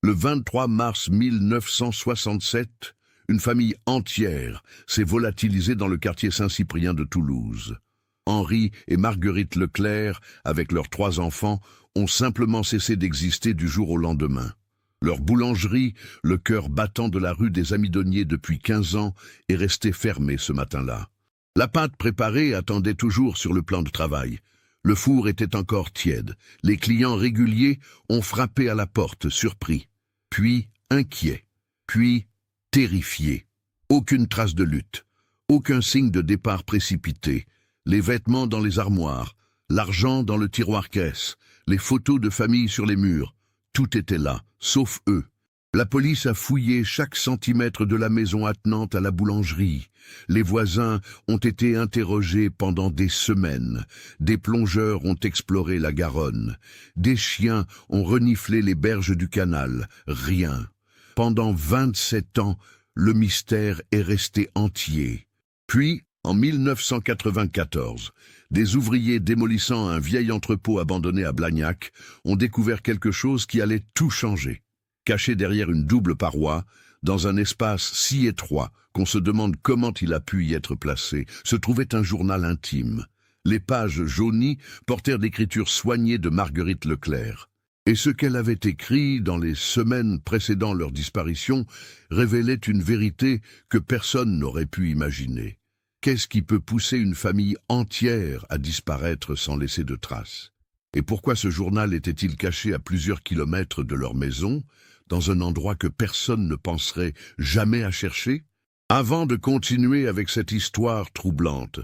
Le 23 mars 1967, une famille entière s'est volatilisée dans le quartier Saint-Cyprien de Toulouse. Henri et Marguerite Leclerc, avec leurs 3 enfants, ont simplement cessé d'exister du jour au lendemain. Leur boulangerie, le cœur battant de la rue des Amidonniers depuis 15 ans, est restée fermée ce matin-là. La pâte préparée attendait toujours sur le plan de travail. Le four était encore tiède. Les clients réguliers ont frappé à la porte, surpris, puis inquiets, puis terrifiés. Aucune trace de lutte, aucun signe de départ précipité. Les vêtements dans les armoires, l'argent dans le tiroir-caisse, les photos de famille sur les murs. Tout était là, sauf eux. La police a fouillé chaque centimètre de la maison attenante à la boulangerie. Les voisins ont été interrogés pendant des semaines. Des plongeurs ont exploré la Garonne. Des chiens ont reniflé les berges du canal. Rien. Pendant 27 ans, le mystère est resté entier. Puis, en 1994, des ouvriers démolissant un vieil entrepôt abandonné à Blagnac ont découvert quelque chose qui allait tout changer. Caché derrière une double paroi, dans un espace si étroit qu'on se demande comment il a pu y être placé, se trouvait un journal intime. Les pages jaunies portèrent l'écriture soignée de Marguerite Leclerc. Et ce qu'elle avait écrit dans les semaines précédant leur disparition révélait une vérité que personne n'aurait pu imaginer. Qu'est-ce qui peut pousser une famille entière à disparaître sans laisser de traces? Et pourquoi ce journal était-il caché à plusieurs kilomètres de leur maison, dans un endroit que personne ne penserait jamais à chercher? Avant de continuer avec cette histoire troublante,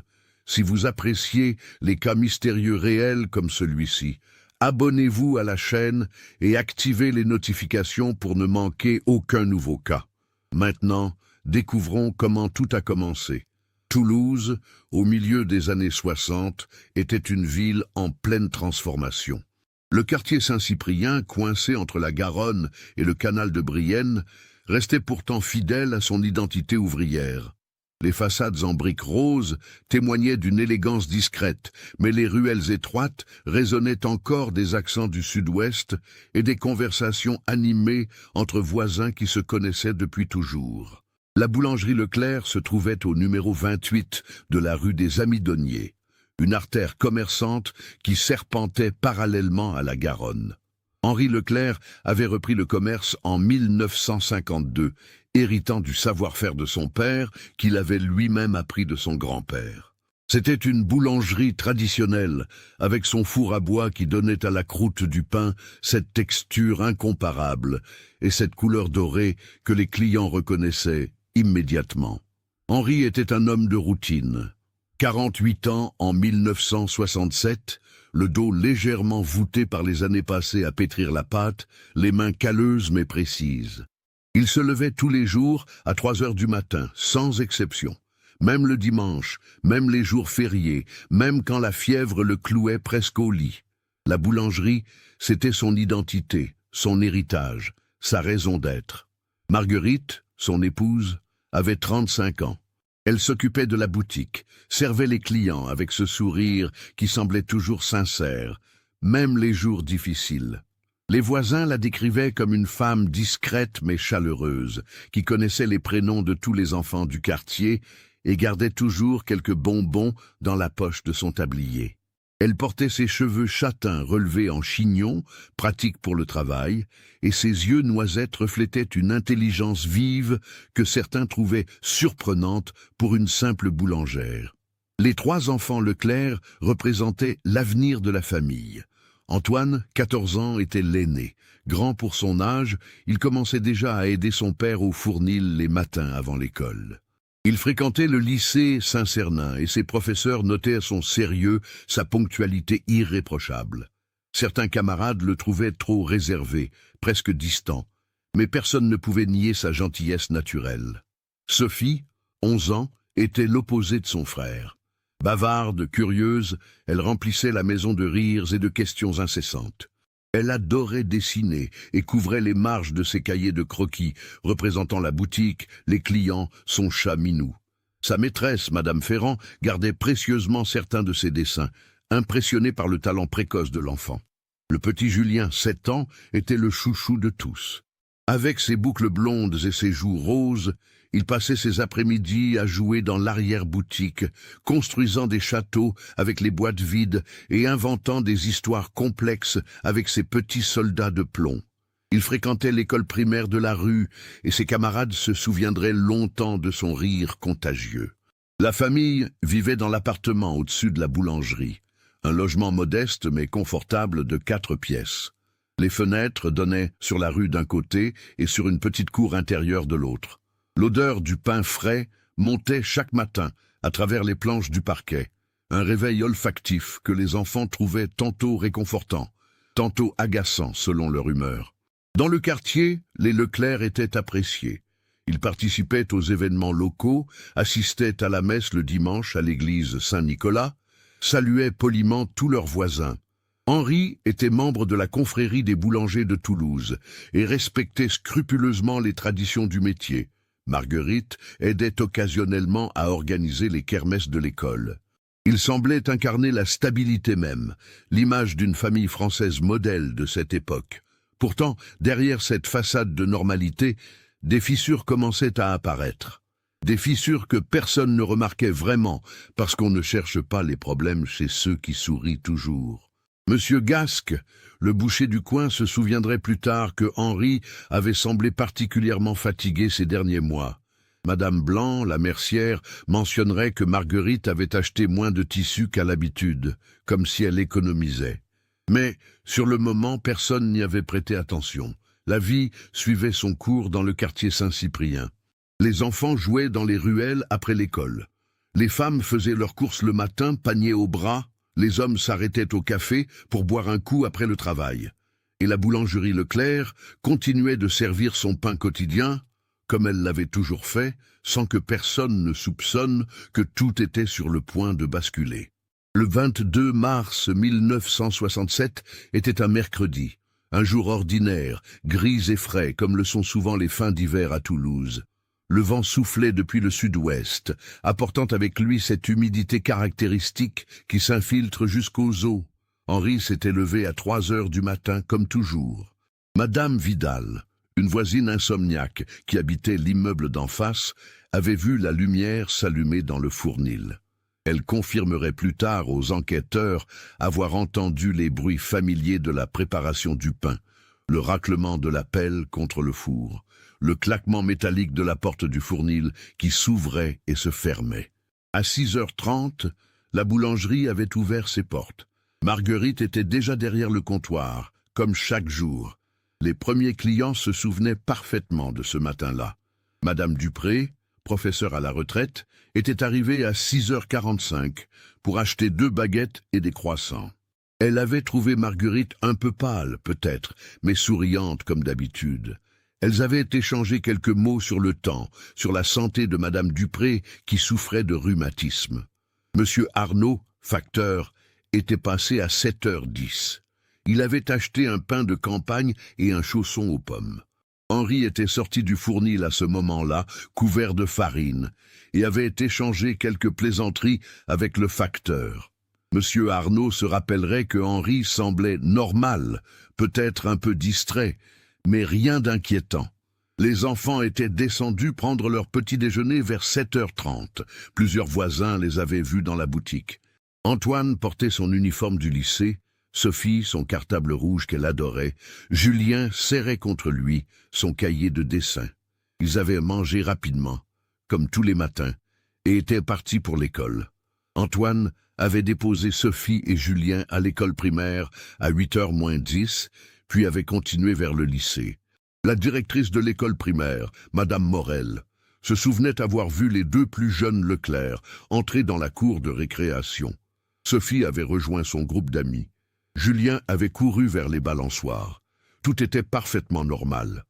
si vous appréciez les cas mystérieux réels comme celui-ci, abonnez-vous à la chaîne et activez les notifications pour ne manquer aucun nouveau cas. Maintenant, découvrons comment tout a commencé. Toulouse, au milieu des années 60, était une ville en pleine transformation. Le quartier Saint-Cyprien, coincé entre la Garonne et le canal de Brienne, restait pourtant fidèle à son identité ouvrière. Les façades en briques roses témoignaient d'une élégance discrète, mais les ruelles étroites résonnaient encore des accents du sud-ouest et des conversations animées entre voisins qui se connaissaient depuis toujours. La boulangerie Leclerc se trouvait au numéro 28 de la rue des Amidonniers, une artère commerçante qui serpentait parallèlement à la Garonne. Henri Leclerc avait repris le commerce en 1952, héritant du savoir-faire de son père qu'il avait lui-même appris de son grand-père. C'était une boulangerie traditionnelle, avec son four à bois qui donnait à la croûte du pain cette texture incomparable et cette couleur dorée que les clients reconnaissaient immédiatement. Henri était un homme de routine. 48 ans en 1967, le dos légèrement voûté par les années passées à pétrir la pâte, les mains calleuses mais précises. Il se levait tous les jours à 3 heures du matin, sans exception. Même le dimanche, même les jours fériés, même quand la fièvre le clouait presque au lit. La boulangerie, c'était son identité, son héritage, sa raison d'être. Marguerite, son épouse, avait 35 ans. Elle s'occupait de la boutique, servait les clients avec ce sourire qui semblait toujours sincère, même les jours difficiles. Les voisins la décrivaient comme une femme discrète mais chaleureuse, qui connaissait les prénoms de tous les enfants du quartier et gardait toujours quelques bonbons dans la poche de son tablier. Elle portait ses cheveux châtains relevés en chignon, pratiques pour le travail, et ses yeux noisettes reflétaient une intelligence vive que certains trouvaient surprenante pour une simple boulangère. Les 3 enfants Leclerc représentaient l'avenir de la famille. Antoine, 14 ans, était l'aîné. Grand pour son âge, il commençait déjà à aider son père au fournil les matins avant l'école. Il fréquentait le lycée Saint-Cernin et ses professeurs notaient son sérieux, sa ponctualité irréprochable. Certains camarades le trouvaient trop réservé, presque distant, mais personne ne pouvait nier sa gentillesse naturelle. Sophie, 11 ans, était l'opposé de son frère. Bavarde, curieuse, elle remplissait la maison de rires et de questions incessantes. Elle adorait dessiner et couvrait les marges de ses cahiers de croquis, représentant la boutique, les clients, son chat Minou. Sa maîtresse, Madame Ferrand, gardait précieusement certains de ses dessins, impressionnée par le talent précoce de l'enfant. Le petit Julien, 7 ans, était le chouchou de tous. Avec ses boucles blondes et ses joues roses, il passait ses après-midi à jouer dans l'arrière-boutique, construisant des châteaux avec les boîtes vides et inventant des histoires complexes avec ses petits soldats de plomb. Il fréquentait l'école primaire de la rue et ses camarades se souviendraient longtemps de son rire contagieux. La famille vivait dans l'appartement au-dessus de la boulangerie, un logement modeste mais confortable de 4 pièces. Les fenêtres donnaient sur la rue d'un côté et sur une petite cour intérieure de l'autre. L'odeur du pain frais montait chaque matin à travers les planches du parquet, un réveil olfactif que les enfants trouvaient tantôt réconfortant, tantôt agaçant selon leur humeur. Dans le quartier, les Leclerc étaient appréciés. Ils participaient aux événements locaux, assistaient à la messe le dimanche à l'église Saint-Nicolas, saluaient poliment tous leurs voisins. Henri était membre de la confrérie des boulangers de Toulouse et respectait scrupuleusement les traditions du métier. Marguerite aidait occasionnellement à organiser les kermesses de l'école. Il semblait incarner la stabilité même, l'image d'une famille française modèle de cette époque. Pourtant, derrière cette façade de normalité, des fissures commençaient à apparaître. Des fissures que personne ne remarquait vraiment, parce qu'on ne cherche pas les problèmes chez ceux qui sourient toujours. Monsieur Gasque, le boucher du coin, se souviendrait plus tard que Henri avait semblé particulièrement fatigué ces derniers mois. Madame Blanc, la mercière, mentionnerait que Marguerite avait acheté moins de tissus qu'à l'habitude, comme si elle économisait. Mais, sur le moment, personne n'y avait prêté attention. La vie suivait son cours dans le quartier Saint-Cyprien. Les enfants jouaient dans les ruelles après l'école. Les femmes faisaient leurs courses le matin, panier au bras. Les hommes s'arrêtaient au café pour boire un coup après le travail. Et la boulangerie Leclerc continuait de servir son pain quotidien, comme elle l'avait toujours fait, sans que personne ne soupçonne que tout était sur le point de basculer. Le 22 mars 1967 était un mercredi, un jour ordinaire, gris et frais comme le sont souvent les fins d'hiver à Toulouse. Le vent soufflait depuis le sud-ouest, apportant avec lui cette humidité caractéristique qui s'infiltre jusqu'aux os. Henri s'était levé à 3 heures du matin comme toujours. Madame Vidal, une voisine insomniaque qui habitait l'immeuble d'en face, avait vu la lumière s'allumer dans le fournil. Elle confirmerait plus tard aux enquêteurs avoir entendu les bruits familiers de la préparation du pain, le raclement de la pelle contre le four, le claquement métallique de la porte du fournil qui s'ouvrait et se fermait. À 6h30, la boulangerie avait ouvert ses portes. Marguerite était déjà derrière le comptoir, comme chaque jour. Les premiers clients se souvenaient parfaitement de ce matin-là. Madame Dupré, professeure à la retraite, était arrivée à 6h45 pour acheter 2 baguettes et des croissants. Elle avait trouvé Marguerite un peu pâle, peut-être, mais souriante comme d'habitude. Elles avaient échangé quelques mots sur le temps, sur la santé de Madame Dupré qui souffrait de rhumatisme. Monsieur Arnaud, facteur, était passé à 7h10. Il avait acheté un pain de campagne et un chausson aux pommes. Henri était sorti du fournil à ce moment-là, couvert de farine, et avait échangé quelques plaisanteries avec le facteur. Monsieur Arnaud se rappellerait que Henri semblait normal, peut-être un peu distrait, mais rien d'inquiétant. Les enfants étaient descendus prendre leur petit déjeuner vers 7h30. Plusieurs voisins les avaient vus dans la boutique. Antoine portait son uniforme du lycée, Sophie son cartable rouge qu'elle adorait, Julien serrait contre lui son cahier de dessin. Ils avaient mangé rapidement, comme tous les matins, et étaient partis pour l'école. Antoine avait déposé Sophie et Julien à l'école primaire à 8h moins 10, puis avait continué vers le lycée. La directrice de l'école primaire, Madame Morel, se souvenait avoir vu les 2 plus jeunes Leclerc entrer dans la cour de récréation. Sophie avait rejoint son groupe d'amis. Julien avait couru vers les balançoires. Tout était parfaitement normal.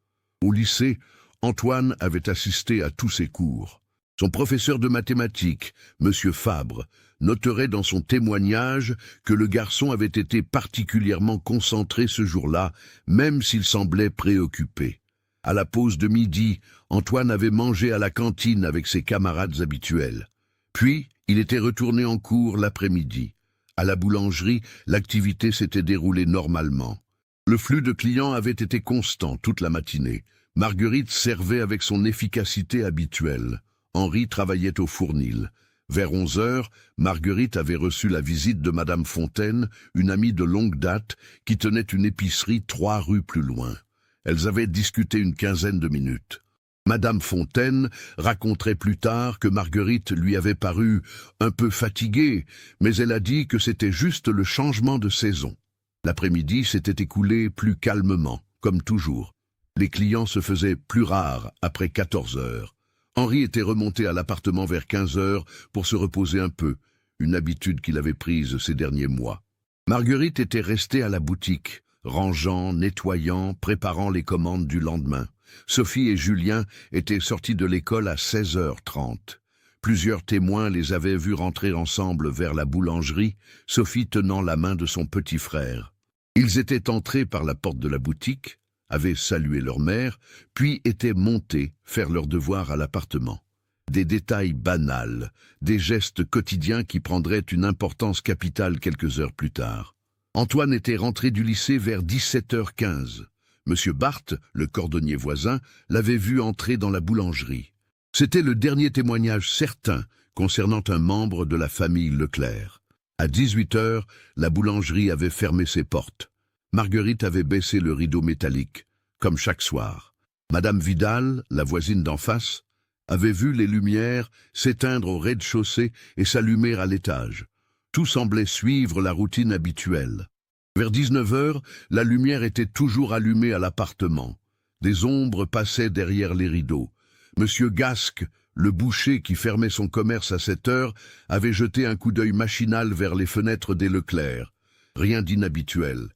Au lycée, Antoine avait assisté à tous ses cours. Son professeur de mathématiques, M. Fabre, noterait dans son témoignage que le garçon avait été particulièrement concentré ce jour-là, même s'il semblait préoccupé. À la pause de midi, Antoine avait mangé à la cantine avec ses camarades habituels. Puis, il était retourné en cours l'après-midi. À la boulangerie, l'activité s'était déroulée normalement. Le flux de clients avait été constant toute la matinée. Marguerite servait avec son efficacité habituelle. Henri travaillait au fournil. Vers 11 heures, Marguerite avait reçu la visite de Madame Fontaine, une amie de longue date, qui tenait une épicerie 3 rues plus loin. Elles avaient discuté une quinzaine de minutes. Madame Fontaine raconterait plus tard que Marguerite lui avait paru un peu fatiguée, mais elle a dit que c'était juste le changement de saison. L'après-midi s'était écoulé plus calmement, comme toujours. Les clients se faisaient plus rares après 14 heures. Henri était remonté à l'appartement vers 15 heures pour se reposer un peu, une habitude qu'il avait prise ces derniers mois. Marguerite était restée à la boutique, rangeant, nettoyant, préparant les commandes du lendemain. Sophie et Julien étaient sortis de l'école à 16h30. Plusieurs témoins les avaient vus rentrer ensemble vers la boulangerie, Sophie tenant la main de son petit frère. Ils étaient entrés par la porte de la boutique, avaient salué leur mère, puis étaient montés faire leurs devoirs à l'appartement. Des détails banals, des gestes quotidiens qui prendraient une importance capitale quelques heures plus tard. Antoine était rentré du lycée vers 17h15. Monsieur Barthes, le cordonnier voisin, l'avait vu entrer dans la boulangerie. C'était le dernier témoignage certain concernant un membre de la famille Leclerc. À 18h, la boulangerie avait fermé ses portes. Marguerite avait baissé le rideau métallique, comme chaque soir. Madame Vidal, la voisine d'en face, avait vu les lumières s'éteindre au rez-de-chaussée et s'allumer à l'étage. Tout semblait suivre la routine habituelle. Vers 19h, la lumière était toujours allumée à l'appartement. Des ombres passaient derrière les rideaux. Monsieur Gasque, le boucher qui fermait son commerce à 7h, avait jeté un coup d'œil machinal vers les fenêtres des Leclerc. Rien d'inhabituel.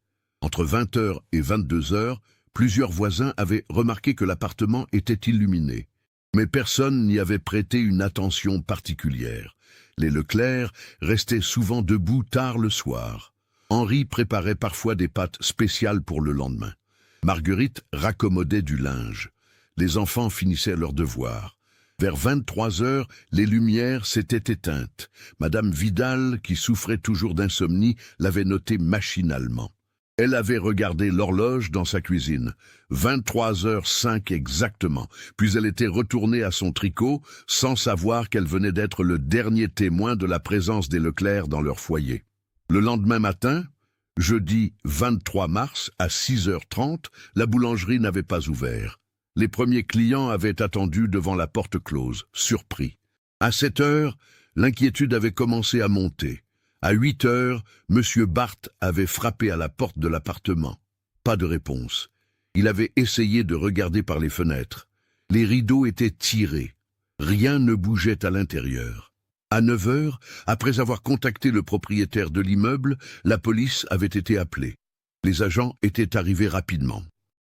Entre 20h et 22h, plusieurs voisins avaient remarqué que l'appartement était illuminé. Mais personne n'y avait prêté une attention particulière. Les Leclerc restaient souvent debout tard le soir. Henri préparait parfois des pâtes spéciales pour le lendemain. Marguerite raccommodait du linge. Les enfants finissaient leurs devoirs. Vers 23h, les lumières s'étaient éteintes. Madame Vidal, qui souffrait toujours d'insomnie, l'avait noté machinalement. Elle avait regardé l'horloge dans sa cuisine. 23h05 exactement. Puis elle était retournée à son tricot, sans savoir qu'elle venait d'être le dernier témoin de la présence des Leclerc dans leur foyer. Le lendemain matin, jeudi 23 mars, à 6h30, la boulangerie n'avait pas ouvert. Les premiers clients avaient attendu devant la porte close, surpris. À 7h, l'inquiétude avait commencé à monter. À 8h, M. Barthes avait frappé à la porte de l'appartement. Pas de réponse. Il avait essayé de regarder par les fenêtres. Les rideaux étaient tirés. Rien ne bougeait à l'intérieur. À 9h, après avoir contacté le propriétaire de l'immeuble, la police avait été appelée. Les agents étaient arrivés rapidement.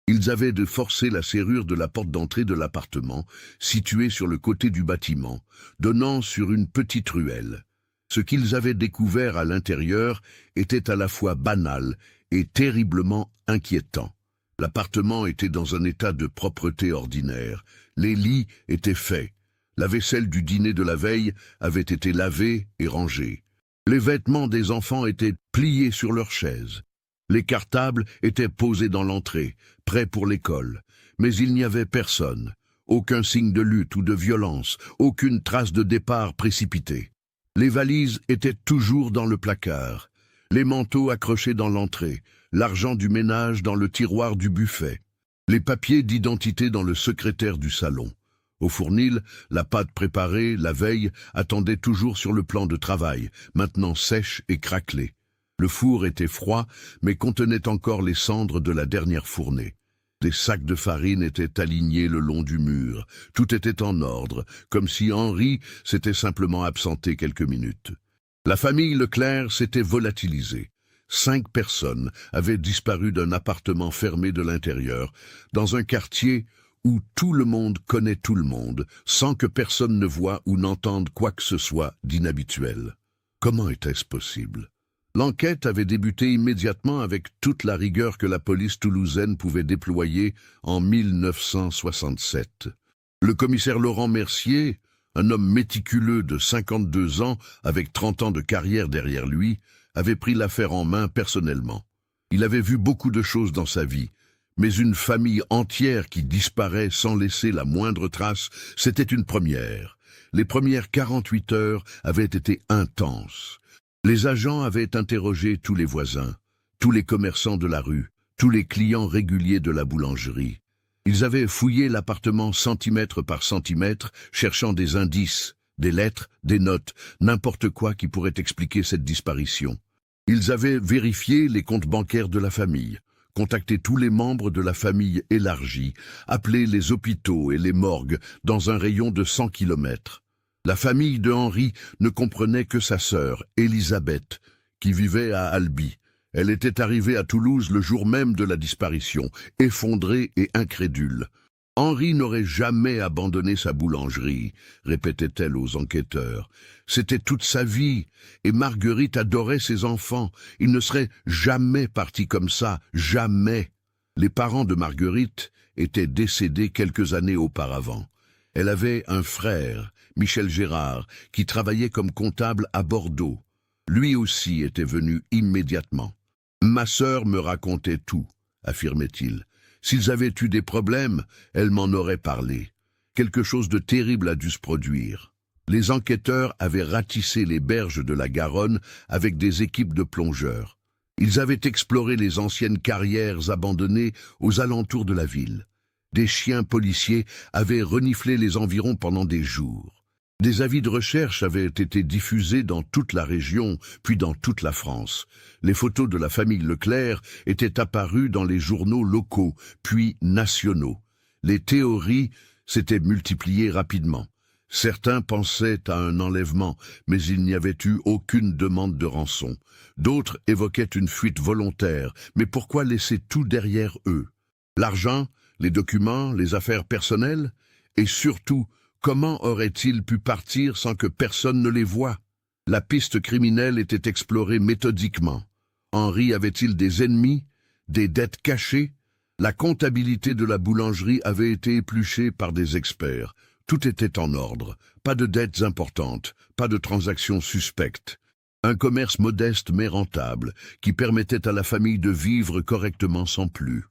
Ils avaient de forcer la serrure de la porte d'entrée de l'appartement, située sur le côté du bâtiment, donnant sur une petite ruelle. Ce qu'ils avaient découvert à l'intérieur était à la fois banal et terriblement inquiétant. L'appartement était dans un état de propreté ordinaire. Les lits étaient faits. La vaisselle du dîner de la veille avait été lavée et rangée. Les vêtements des enfants étaient pliés sur leurs chaises. Les cartables étaient posés dans l'entrée, prêts pour l'école. Mais il n'y avait personne. Aucun signe de lutte ou de violence, aucune trace de départ précipité. Les valises étaient toujours dans le placard. Les manteaux accrochés dans l'entrée, l'argent du ménage dans le tiroir du buffet. Les papiers d'identité dans le secrétaire du salon. Au fournil, la pâte préparée, la veille, attendait toujours sur le plan de travail, maintenant sèche et craquelée. Le four était froid, mais contenait encore les cendres de la dernière fournée. Des sacs de farine étaient alignés le long du mur. Tout était en ordre, comme si Henri s'était simplement absenté quelques minutes. La famille Leclerc s'était volatilisée. 5 personnes avaient disparu d'un appartement fermé de l'intérieur, dans un quartier où tout le monde connaît tout le monde, sans que personne ne voie ou n'entende quoi que ce soit d'inhabituel. Comment était-ce possible? L'enquête avait débuté immédiatement avec toute la rigueur que la police toulousaine pouvait déployer en 1967. Le commissaire Laurent Mercier, un homme méticuleux de 52 ans avec 30 ans de carrière derrière lui, avait pris l'affaire en main personnellement. Il avait vu beaucoup de choses dans sa vie, Mais une famille entière qui disparaît sans laisser la moindre trace, c'était une première. Les premières 48 heures avaient été intenses. Les agents avaient interrogé tous les voisins, tous les commerçants de la rue, tous les clients réguliers de la boulangerie. Ils avaient fouillé l'appartement centimètre par centimètre, cherchant des indices, des lettres, des notes, n'importe quoi qui pourrait expliquer cette disparition. Ils avaient vérifié les comptes bancaires de la famille, contacté tous les membres de la famille élargie, appelé les hôpitaux et les morgues dans un rayon de 100 kilomètres. La famille de Henri ne comprenait que sa sœur, Elisabeth, qui vivait à Albi. Elle était arrivée à Toulouse le jour même de la disparition, effondrée et incrédule. Henri n'aurait jamais abandonné sa boulangerie, répétait-elle aux enquêteurs. C'était toute sa vie, et Marguerite adorait ses enfants. Il ne serait jamais parti comme ça, jamais. Les parents de Marguerite étaient décédés quelques années auparavant. Elle avait un frère, Michel Gérard, qui travaillait comme comptable à Bordeaux. Lui aussi était venu immédiatement. « Ma sœur me racontait tout », affirmait-il. S'ils avaient eu des problèmes, elle m'en aurait parlé. Quelque chose de terrible a dû se produire. Les enquêteurs avaient ratissé les berges de la Garonne avec des équipes de plongeurs. Ils avaient exploré les anciennes carrières abandonnées aux alentours de la ville. Des chiens policiers avaient reniflé les environs pendant des jours. Des avis de recherche avaient été diffusés dans toute la région, puis dans toute la France. Les photos de la famille Leclerc étaient apparues dans les journaux locaux, puis nationaux. Les théories s'étaient multipliées rapidement. Certains pensaient à un enlèvement, mais il n'y avait eu aucune demande de rançon. D'autres évoquaient une fuite volontaire, mais pourquoi laisser tout derrière eux? L'argent, les documents, les affaires personnelles? Et surtout, comment auraient-ils pu partir sans que personne ne les voie? La piste criminelle était explorée méthodiquement. Henri avait-il des ennemis, des dettes cachées? La comptabilité de la boulangerie avait été épluchée par des experts. Tout était en ordre, pas de dettes importantes, pas de transactions suspectes. Un commerce modeste mais rentable, qui permettait à la famille de vivre correctement sans plus.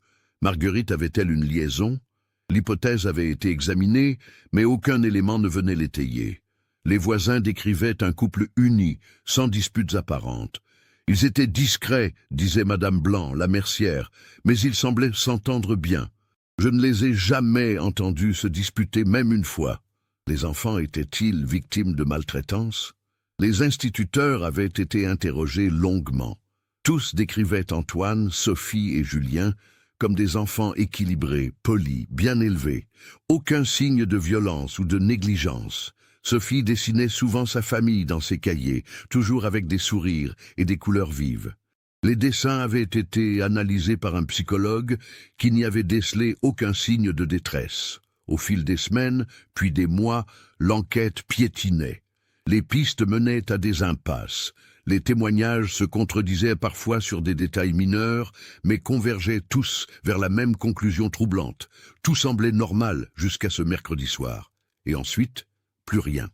Marguerite avait-elle une liaison? L'hypothèse avait été examinée, mais aucun élément ne venait l'étayer. Les voisins décrivaient un couple uni, sans disputes apparentes. Ils étaient discrets, disait Madame Blanc, la mercière, mais ils semblaient s'entendre bien. Je ne les ai jamais entendus se disputer même une fois. Les enfants étaient-ils victimes de maltraitance? Les instituteurs avaient été interrogés longuement. Tous décrivaient Antoine, Sophie et Julien comme des enfants équilibrés, polis, bien élevés. Aucun signe de violence ou de négligence. Sophie dessinait souvent sa famille dans ses cahiers, toujours avec des sourires et des couleurs vives. Les dessins avaient été analysés par un psychologue qui n'y avait décelé aucun signe de détresse. Au fil des semaines, puis des mois, l'enquête piétinait. Les pistes menaient à des impasses. Les témoignages se contredisaient parfois sur des détails mineurs, mais convergeaient tous vers la même conclusion troublante. Tout semblait normal jusqu'à ce mercredi soir. Et ensuite, plus rien.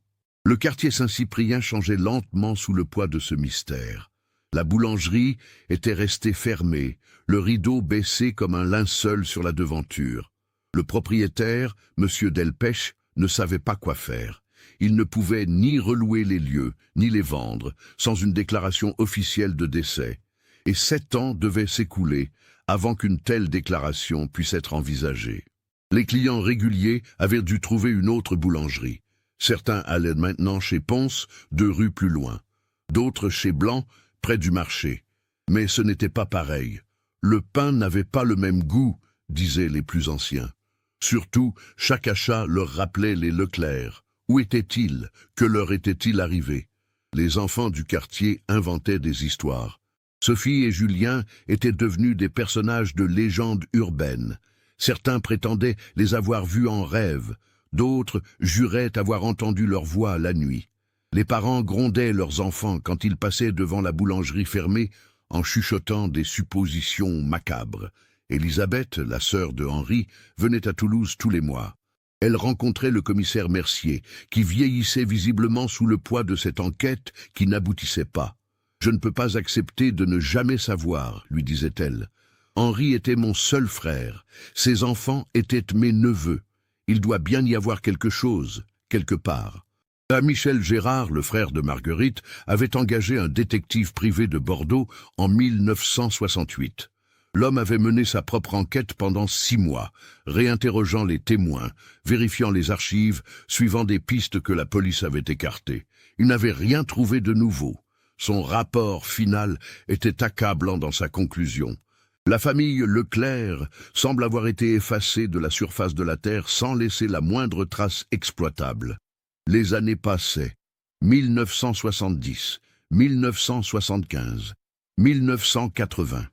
Le quartier Saint-Cyprien changeait lentement sous le poids de ce mystère. La boulangerie était restée fermée, le rideau baissé comme un linceul sur la devanture. Le propriétaire, M. Delpech, ne savait pas quoi faire. Il ne pouvait ni relouer les lieux, ni les vendre, sans une déclaration officielle de décès. Et 7 ans devaient s'écouler avant qu'une telle déclaration puisse être envisagée. Les clients réguliers avaient dû trouver une autre boulangerie. Certains allaient maintenant chez Ponce, 2 rues plus loin. D'autres chez Blanc, près du marché. Mais ce n'était pas pareil. Le pain n'avait pas le même goût, disaient les plus anciens. Surtout, chaque achat leur rappelait les Leclerc. Où étaient-ils? Que leur était-il arrivé? Les enfants du quartier inventaient des histoires. Sophie et Julien étaient devenus des personnages de légendes urbaines. Certains prétendaient les avoir vus en rêve, d'autres juraient avoir entendu leur voix la nuit. Les parents grondaient leurs enfants quand ils passaient devant la boulangerie fermée en chuchotant des suppositions macabres. Elisabeth, la sœur de Henri, venait à Toulouse tous les mois. Elle rencontrait le commissaire Mercier, qui vieillissait visiblement sous le poids de cette enquête qui n'aboutissait pas. « Je ne peux pas accepter de ne jamais savoir », lui disait-elle. Henri était mon seul frère. Ses enfants étaient mes neveux. Il doit bien y avoir quelque chose, quelque part. Michel Gérard, le frère de Marguerite, avait engagé un détective privé de Bordeaux en 1968. L'homme avait mené sa propre enquête pendant 6 mois, réinterrogeant les témoins, vérifiant les archives, suivant des pistes que la police avait écartées. Il n'avait rien trouvé de nouveau. Son rapport final était accablant dans sa conclusion. La famille Leclerc semble avoir été effacée de la surface de la Terre sans laisser la moindre trace exploitable. Les années passaient. 1970, 1975, 1980.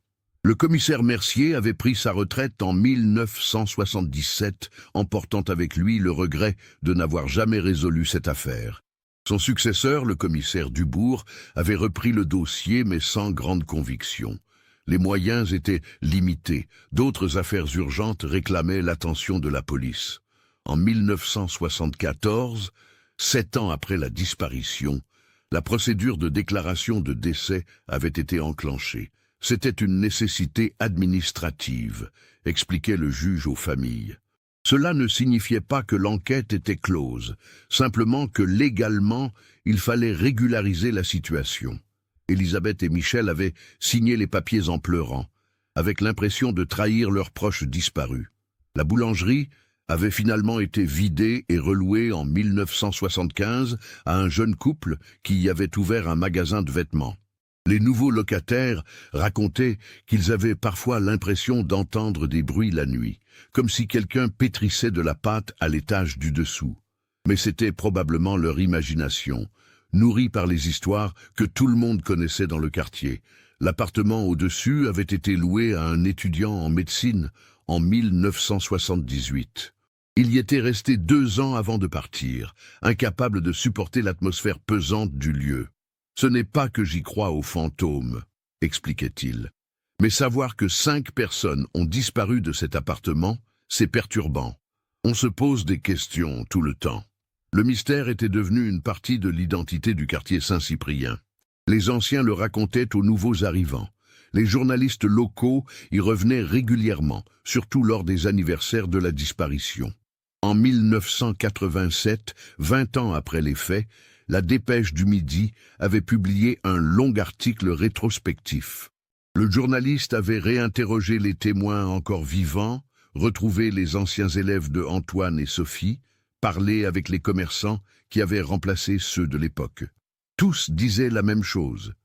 Le commissaire Mercier avait pris sa retraite en 1977, emportant avec lui le regret de n'avoir jamais résolu cette affaire. Son successeur, le commissaire Dubourg, avait repris le dossier mais sans grande conviction. Les moyens étaient limités, d'autres affaires urgentes réclamaient l'attention de la police. En 1974, 7 ans après la disparition, la procédure de déclaration de décès avait été enclenchée. C'était une nécessité administrative, expliquait le juge aux familles. Cela ne signifiait pas que l'enquête était close, simplement que légalement, il fallait régulariser la situation. Élisabeth et Michel avaient signé les papiers en pleurant, avec l'impression de trahir leurs proches disparus. La boulangerie avait finalement été vidée et relouée en 1975 à un jeune couple qui y avait ouvert un magasin de vêtements. Les nouveaux locataires racontaient qu'ils avaient parfois l'impression d'entendre des bruits la nuit, comme si quelqu'un pétrissait de la pâte à l'étage du dessous. Mais c'était probablement leur imagination, nourrie par les histoires que tout le monde connaissait dans le quartier. L'appartement au-dessus avait été loué à un étudiant en médecine en 1978. Il y était resté 2 ans avant de partir, incapable de supporter l'atmosphère pesante du lieu. « Ce n'est pas que j'y crois aux fantômes », expliquait-il. « Mais savoir que 5 personnes ont disparu de cet appartement, c'est perturbant. On se pose des questions tout le temps. » Le mystère était devenu une partie de l'identité du quartier Saint-Cyprien. Les anciens le racontaient aux nouveaux arrivants. Les journalistes locaux y revenaient régulièrement, surtout lors des anniversaires de la disparition. En 1987, 20 ans après les faits, la Dépêche du Midi avait publié un long article rétrospectif. Le journaliste avait réinterrogé les témoins encore vivants, retrouvé les anciens élèves de Antoine et Sophie, parlé avec les commerçants qui avaient remplacé ceux de l'époque. Tous disaient la même chose.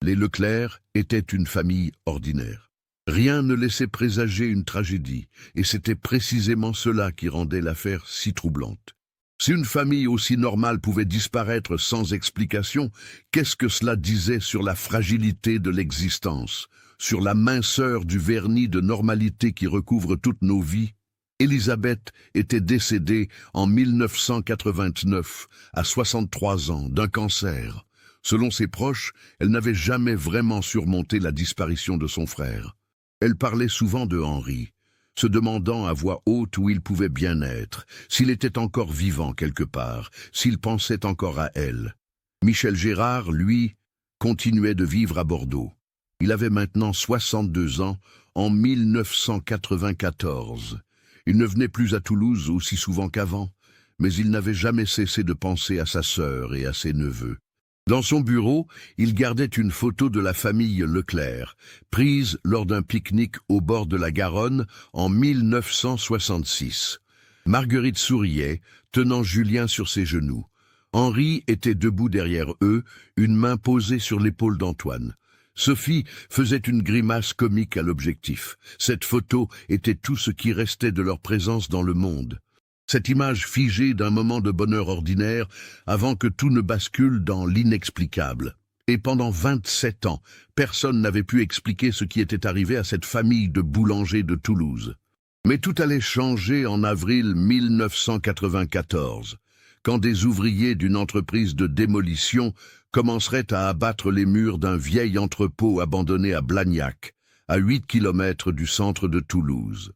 Les Leclerc étaient une famille ordinaire. Rien ne laissait présager une tragédie, et c'était précisément cela qui rendait l'affaire si troublante. Si une famille aussi normale pouvait disparaître sans explication, qu'est-ce que cela disait sur la fragilité de l'existence, sur la minceur du vernis de normalité qui recouvre toutes nos vies? Élisabeth était décédée en 1989, à 63 ans, d'un cancer. Selon ses proches, elle n'avait jamais vraiment surmonté la disparition de son frère. Elle parlait souvent de Henri, se demandant à voix haute où il pouvait bien être, s'il était encore vivant quelque part, s'il pensait encore à elle. Michel Gérard, lui, continuait de vivre à Bordeaux. Il avait maintenant 62 ans en 1994. Il ne venait plus à Toulouse aussi souvent qu'avant, mais il n'avait jamais cessé de penser à sa sœur et à ses neveux. Dans son bureau, il gardait une photo de la famille Leclerc, prise lors d'un pique-nique au bord de la Garonne en 1966. Marguerite souriait, tenant Julien sur ses genoux. Henri était debout derrière eux, une main posée sur l'épaule d'Antoine. Sophie faisait une grimace comique à l'objectif. Cette photo était tout ce qui restait de leur présence dans le monde. Cette image figée d'un moment de bonheur ordinaire avant que tout ne bascule dans l'inexplicable. Et pendant 27 ans, personne n'avait pu expliquer ce qui était arrivé à cette famille de boulangers de Toulouse. Mais tout allait changer en avril 1994, quand des ouvriers d'une entreprise de démolition commenceraient à abattre les murs d'un vieil entrepôt abandonné à Blagnac, à 8 kilomètres du centre de Toulouse.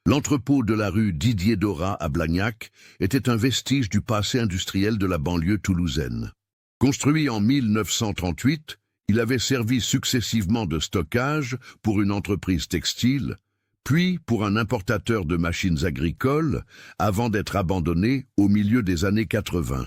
L'entrepôt de la rue Didier-Dorat à Blagnac était un vestige du passé industriel de la banlieue toulousaine. Construit en 1938, Il avait servi successivement de stockage pour une entreprise textile, puis pour un importateur de machines agricoles, avant d'être abandonné au milieu des années 80.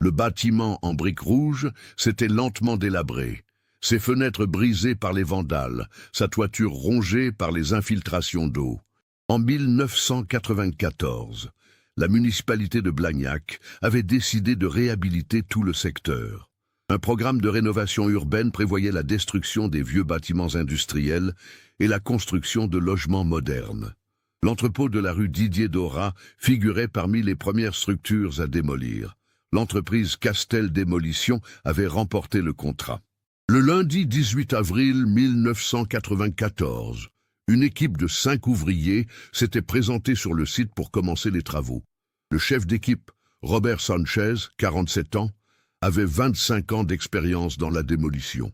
Le bâtiment en briques rouges s'était lentement délabré, ses fenêtres brisées par les vandales, sa toiture rongée par les infiltrations d'eau. En 1994, la municipalité de Blagnac avait décidé de réhabiliter tout le secteur. Un programme de rénovation urbaine prévoyait la destruction des vieux bâtiments industriels et la construction de logements modernes. L'entrepôt de la rue Didier-Dora figurait parmi les premières structures à démolir. L'entreprise Castel Démolition avait remporté le contrat. Le lundi 18 avril 1994, une équipe de 5 ouvriers s'était présentée sur le site pour commencer les travaux. Le chef d'équipe, Robert Sanchez, 47 ans, avait 25 ans d'expérience dans la démolition.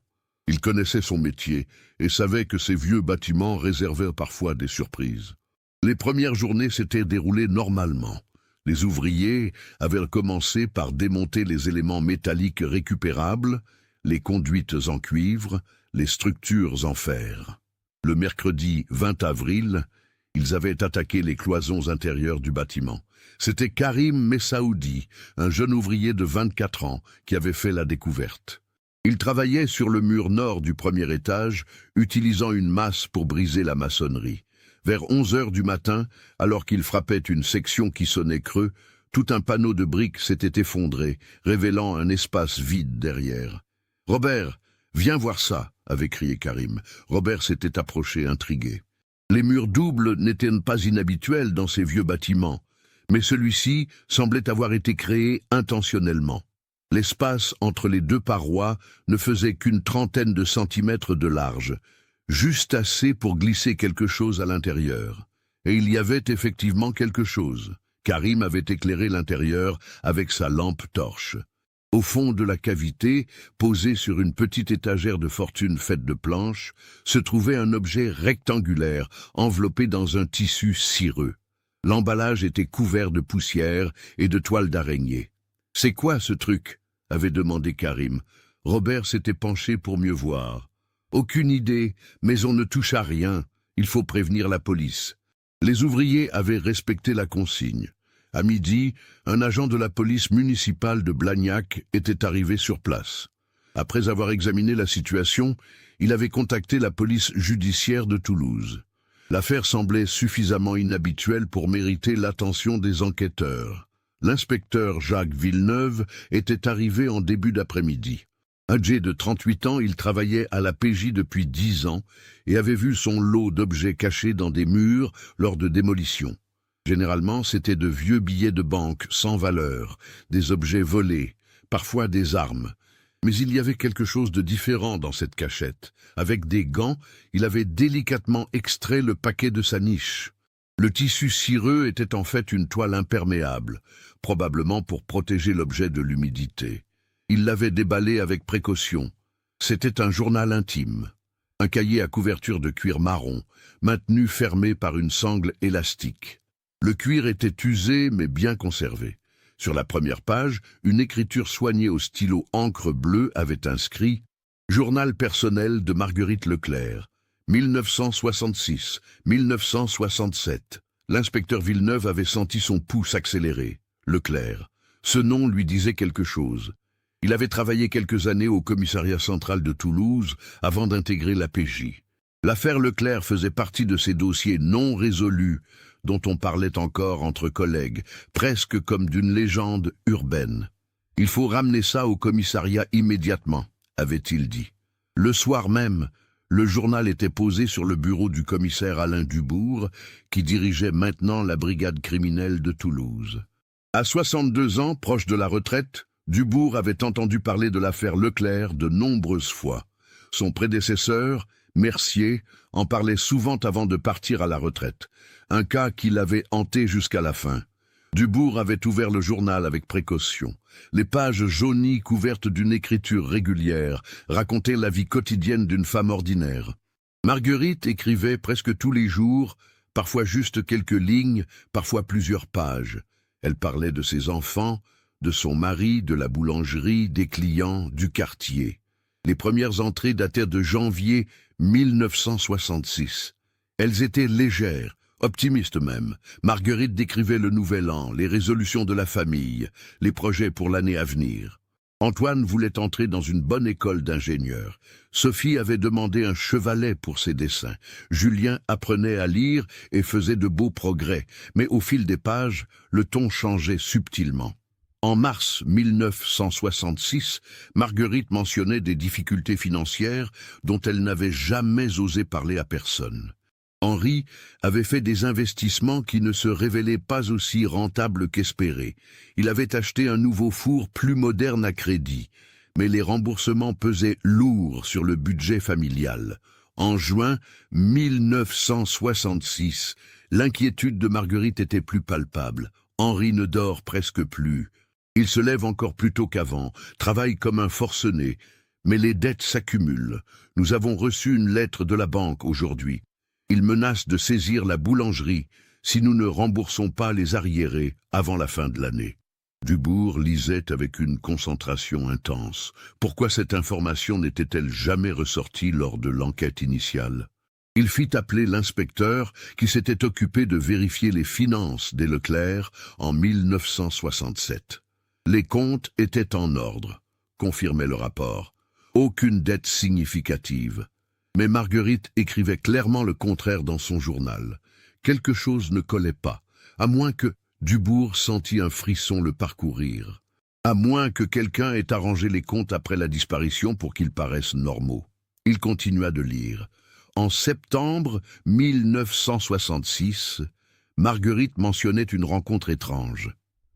Il connaissait son métier et savait que ces vieux bâtiments réservaient parfois des surprises. Les premières journées s'étaient déroulées normalement. Les ouvriers avaient commencé par démonter les éléments métalliques récupérables, les conduites en cuivre, les structures en fer. Le mercredi 20 avril, ils avaient attaqué les cloisons intérieures du bâtiment. C'était Karim Messaoudi, un jeune ouvrier de 24 ans, qui avait fait la découverte. Il travaillait sur le mur nord du premier étage, utilisant une masse pour briser la maçonnerie. Vers 11 heures du matin, alors qu'il frappait une section qui sonnait creux, tout un panneau de briques s'était effondré, révélant un espace vide derrière. « Robert, viens voir ça !» avait crié Karim. Robert s'était approché, intrigué. Les murs doubles n'étaient pas inhabituels dans ces vieux bâtiments, mais celui-ci semblait avoir été créé intentionnellement. L'espace entre les deux parois ne faisait qu'une trentaine de centimètres de large, juste assez pour glisser quelque chose à l'intérieur. Et il y avait effectivement quelque chose. Karim avait éclairé l'intérieur avec sa lampe torche. Au fond de la cavité, posé sur une petite étagère de fortune faite de planches, se trouvait un objet rectangulaire enveloppé dans un tissu cireux. L'emballage était couvert de poussière et de toiles d'araignée. « C'est quoi ce truc ?» avait demandé Karim. Robert s'était penché pour mieux voir. « Aucune idée, mais on ne touche à rien. Il faut prévenir la police. » Les ouvriers avaient respecté la consigne. À midi, un agent de la police municipale de Blagnac était arrivé sur place. Après avoir examiné la situation, il avait contacté la police judiciaire de Toulouse. L'affaire semblait suffisamment inhabituelle pour mériter l'attention des enquêteurs. L'inspecteur Jacques Villeneuve était arrivé en début d'après-midi. Âgé de 38 ans, il travaillait à la PJ depuis 10 ans et avait vu son lot d'objets cachés dans des murs lors de démolitions. Généralement, c'étaient de vieux billets de banque sans valeur, des objets volés, parfois des armes. Mais il y avait quelque chose de différent dans cette cachette. Avec des gants, il avait délicatement extrait le paquet de sa niche. Le tissu cireux était en fait une toile imperméable, probablement pour protéger l'objet de l'humidité. Il l'avait déballé avec précaution. C'était un journal intime. Un cahier à couverture de cuir marron, maintenu fermé par une sangle élastique. Le cuir était usé mais bien conservé. Sur la première page, une écriture soignée au stylo encre bleue avait inscrit « Journal personnel de Marguerite Leclerc, 1966-1967 ». L'inspecteur Villeneuve avait senti son pouls s'accélérer. Leclerc. Ce nom lui disait quelque chose. Il avait travaillé quelques années au commissariat central de Toulouse avant d'intégrer la PJ. L'affaire Leclerc faisait partie de ces dossiers non résolus dont on parlait encore entre collègues, presque comme d'une légende urbaine. « Il faut ramener ça au commissariat immédiatement », avait-il dit. Le soir même, le journal était posé sur le bureau du commissaire Alain Dubourg, qui dirigeait maintenant la brigade criminelle de Toulouse. À 62 ans, proche de la retraite, Dubourg avait entendu parler de l'affaire Leclerc de nombreuses fois. Son prédécesseur, Mercier, en parlait souvent avant de partir à la retraite, un cas qui l'avait hanté jusqu'à la fin. Dubourg avait ouvert le journal avec précaution. Les pages jaunies couvertes d'une écriture régulière racontaient la vie quotidienne d'une femme ordinaire. Marguerite écrivait presque tous les jours, parfois juste quelques lignes, parfois plusieurs pages. Elle parlait de ses enfants, de son mari, de la boulangerie, des clients, du quartier. Les premières entrées dataient de janvier 1966. Elles étaient légères, optimistes même. Marguerite décrivait le nouvel an, les résolutions de la famille, les projets pour l'année à venir. Antoine voulait entrer dans une bonne école d'ingénieur. Sophie avait demandé un chevalet pour ses dessins. Julien apprenait à lire et faisait de beaux progrès, mais au fil des pages, le ton changeait subtilement. En mars 1966, Marguerite mentionnait des difficultés financières dont elle n'avait jamais osé parler à personne. Henri avait fait des investissements qui ne se révélaient pas aussi rentables qu'espérés. Il avait acheté un nouveau four plus moderne à crédit, mais les remboursements pesaient lourd sur le budget familial. En juin 1966, l'inquiétude de Marguerite était plus palpable. Henri ne dort presque plus. Il se lève encore plus tôt qu'avant, travaille comme un forcené, mais les dettes s'accumulent. Nous avons reçu une lettre de la banque aujourd'hui. Il menace de saisir la boulangerie si nous ne remboursons pas les arriérés avant la fin de l'année. Dubourg lisait avec une concentration intense. Pourquoi cette information n'était-elle jamais ressortie lors de l'enquête initiale? Il fit appeler l'inspecteur qui s'était occupé de vérifier les finances des Leclerc en 1967. Les comptes étaient en ordre, confirmait le rapport. Aucune dette significative. Mais Marguerite écrivait clairement le contraire dans son journal. Quelque chose ne collait pas, à moins que Dubourg sentit un frisson le parcourir. À moins que quelqu'un ait arrangé les comptes après la disparition pour qu'ils paraissent normaux. Il continua de lire. En septembre 1966, Marguerite mentionnait une rencontre étrange.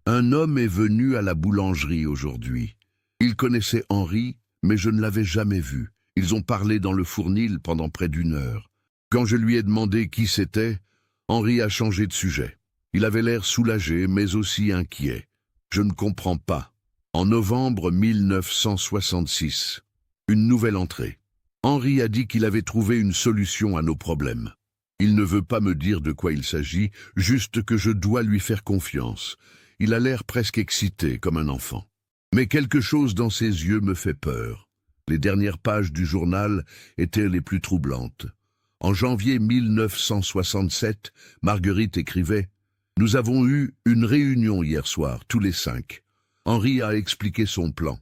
Un homme est venu à la boulangerie aujourd'hui. Il connaissait Henri, mais je ne l'avais jamais vu. Ils ont parlé dans le fournil pendant près d'1 heure. Quand je lui ai demandé qui c'était, Henri a changé de sujet. Il avait l'air soulagé, mais aussi inquiet. Je ne comprends pas. En novembre 1966, une nouvelle entrée. Henri a dit qu'il avait trouvé une solution à nos problèmes. Il ne veut pas me dire de quoi il s'agit, juste que je dois lui faire confiance. Il a l'air presque excité, comme un enfant. Mais quelque chose dans ses yeux me fait peur. Les dernières pages du journal étaient les plus troublantes. En janvier 1967, Marguerite écrivait « Nous avons eu une réunion hier soir, tous les 5. Henri a expliqué son plan.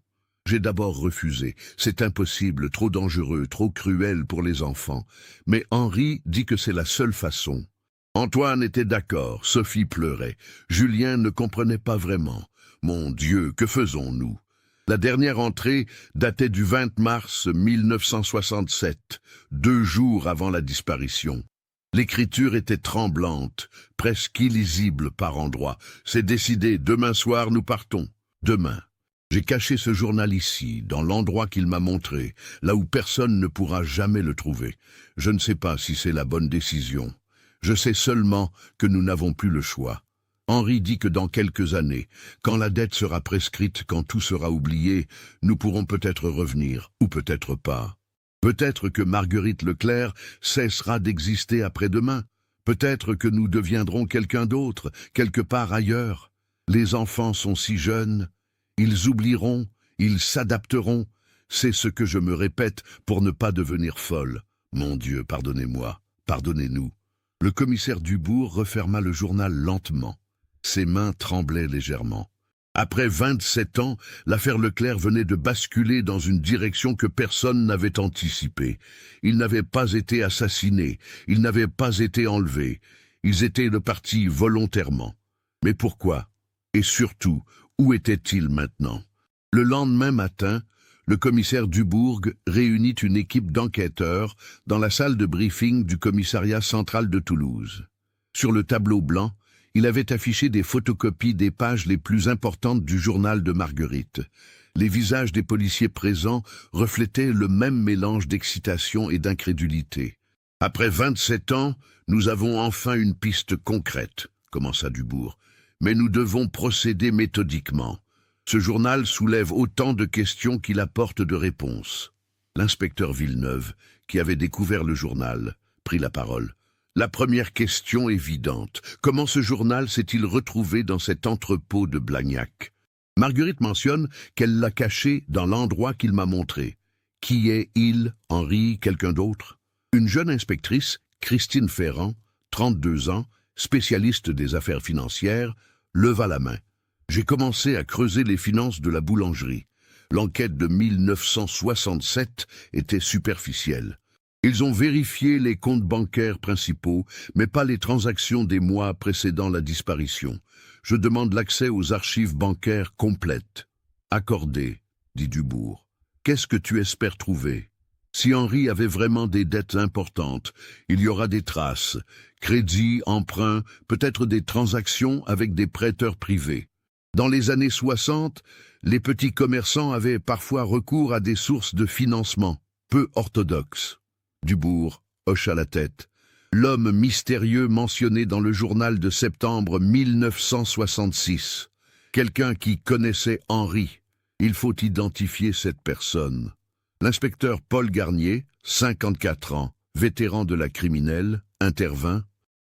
J'ai d'abord refusé. C'est impossible, trop dangereux, trop cruel pour les enfants. Mais Henri dit que c'est la seule façon. Antoine était d'accord, Sophie pleurait. Julien ne comprenait pas vraiment. Mon Dieu, que faisons-nous ? La dernière entrée datait du 20 mars 1967, 2 jours avant la disparition. L'écriture était tremblante, presque illisible par endroits. C'est décidé, demain soir nous partons. Demain. J'ai caché ce journal ici, dans l'endroit qu'il m'a montré, là où personne ne pourra jamais le trouver. Je ne sais pas si c'est la bonne décision. Je sais seulement que nous n'avons plus le choix. Henri dit que dans quelques années, quand la dette sera prescrite, quand tout sera oublié, nous pourrons peut-être revenir, ou peut-être pas. Peut-être que Marguerite Leclerc cessera d'exister après-demain. Peut-être que nous deviendrons quelqu'un d'autre, quelque part ailleurs. Les enfants sont si jeunes. Ils oublieront, ils s'adapteront. C'est ce que je me répète pour ne pas devenir folle. Mon Dieu, pardonnez-moi, pardonnez-nous. Le commissaire Dubourg referma le journal lentement. Ses mains tremblaient légèrement. Après 27 ans, l'affaire Leclerc venait de basculer dans une direction que personne n'avait anticipée. Ils n'avaient pas été assassinés, ils n'avaient pas été enlevés. Ils étaient partis volontairement. Mais pourquoi? Et surtout, où étaient-ils maintenant? Le lendemain matin, le commissaire Dubourg réunit une équipe d'enquêteurs dans la salle de briefing du commissariat central de Toulouse. Sur le tableau blanc, il avait affiché des photocopies des pages les plus importantes du journal de Marguerite. Les visages des policiers présents reflétaient le même mélange d'excitation et d'incrédulité. « Après 27 ans, nous avons enfin une piste concrète, » commença Dubourg. « Mais nous devons procéder méthodiquement. Ce journal soulève autant de questions qu'il apporte de réponses. » L'inspecteur Villeneuve, qui avait découvert le journal, prit la parole. La première question évidente, comment ce journal s'est-il retrouvé dans cet entrepôt de Blagnac? Marguerite mentionne qu'elle l'a caché dans l'endroit qu'il m'a montré. Qui est il, Henri, quelqu'un d'autre? Une jeune inspectrice, Christine Ferrand, 32 ans, spécialiste des affaires financières, leva la main. J'ai commencé à creuser les finances de la boulangerie. L'enquête de 1967 était superficielle. Ils ont vérifié les comptes bancaires principaux, mais pas les transactions des mois précédant la disparition. Je demande l'accès aux archives bancaires complètes. Accordé, dit Dubourg. Qu'est-ce que tu espères trouver? Si Henri avait vraiment des dettes importantes, il y aura des traces, crédits, emprunts, peut-être des transactions avec des prêteurs privés. Dans les années 60, les petits commerçants avaient parfois recours à des sources de financement peu orthodoxes. Dubourg hocha la tête. L'homme mystérieux mentionné dans le journal de septembre 1966. Quelqu'un qui connaissait Henri. Il faut identifier cette personne. L'inspecteur Paul Garnier, 54 ans, vétéran de la criminelle, intervint.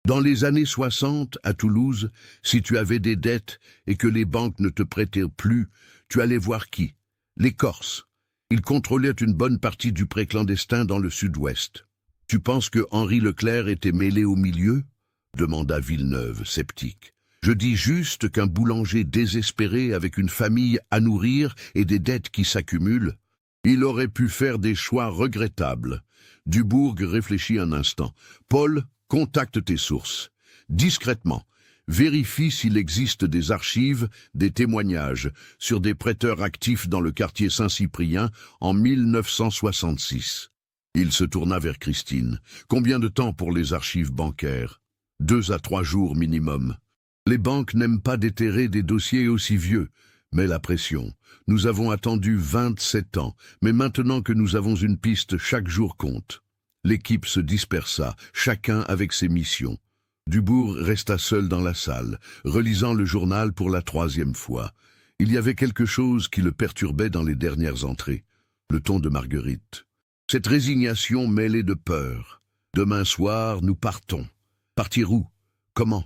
Dans les années 60, à Toulouse, si tu avais des dettes et que les banques ne te prêtaient plus, tu allais voir qui? Les Corses. Ils contrôlaient une bonne partie du prêt clandestin dans le sud-ouest. Tu penses que Henri Leclerc était mêlé au milieu? Demanda Villeneuve, sceptique. Je dis juste qu'un boulanger désespéré avec une famille à nourrir et des dettes qui s'accumulent, il aurait pu faire des choix regrettables. Dubourg réfléchit un instant. Paul, contacte tes sources. Discrètement, vérifie s'il existe des archives, des témoignages sur des prêteurs actifs dans le quartier Saint-Cyprien en 1966. Il se tourna vers Christine. Combien de temps pour les archives bancaires? 2 à 3 jours minimum. Les banques n'aiment pas déterrer des dossiers aussi vieux. Mais la pression. Nous avons attendu 27 ans, mais maintenant que nous avons une piste, chaque jour compte. L'équipe se dispersa, chacun avec ses missions. Dubourg resta seul dans la salle, relisant le journal pour la 3e fois. Il y avait quelque chose qui le perturbait dans les dernières entrées. Le ton de Marguerite. Cette résignation mêlée de peur. Demain soir, nous partons. Partir où? Comment?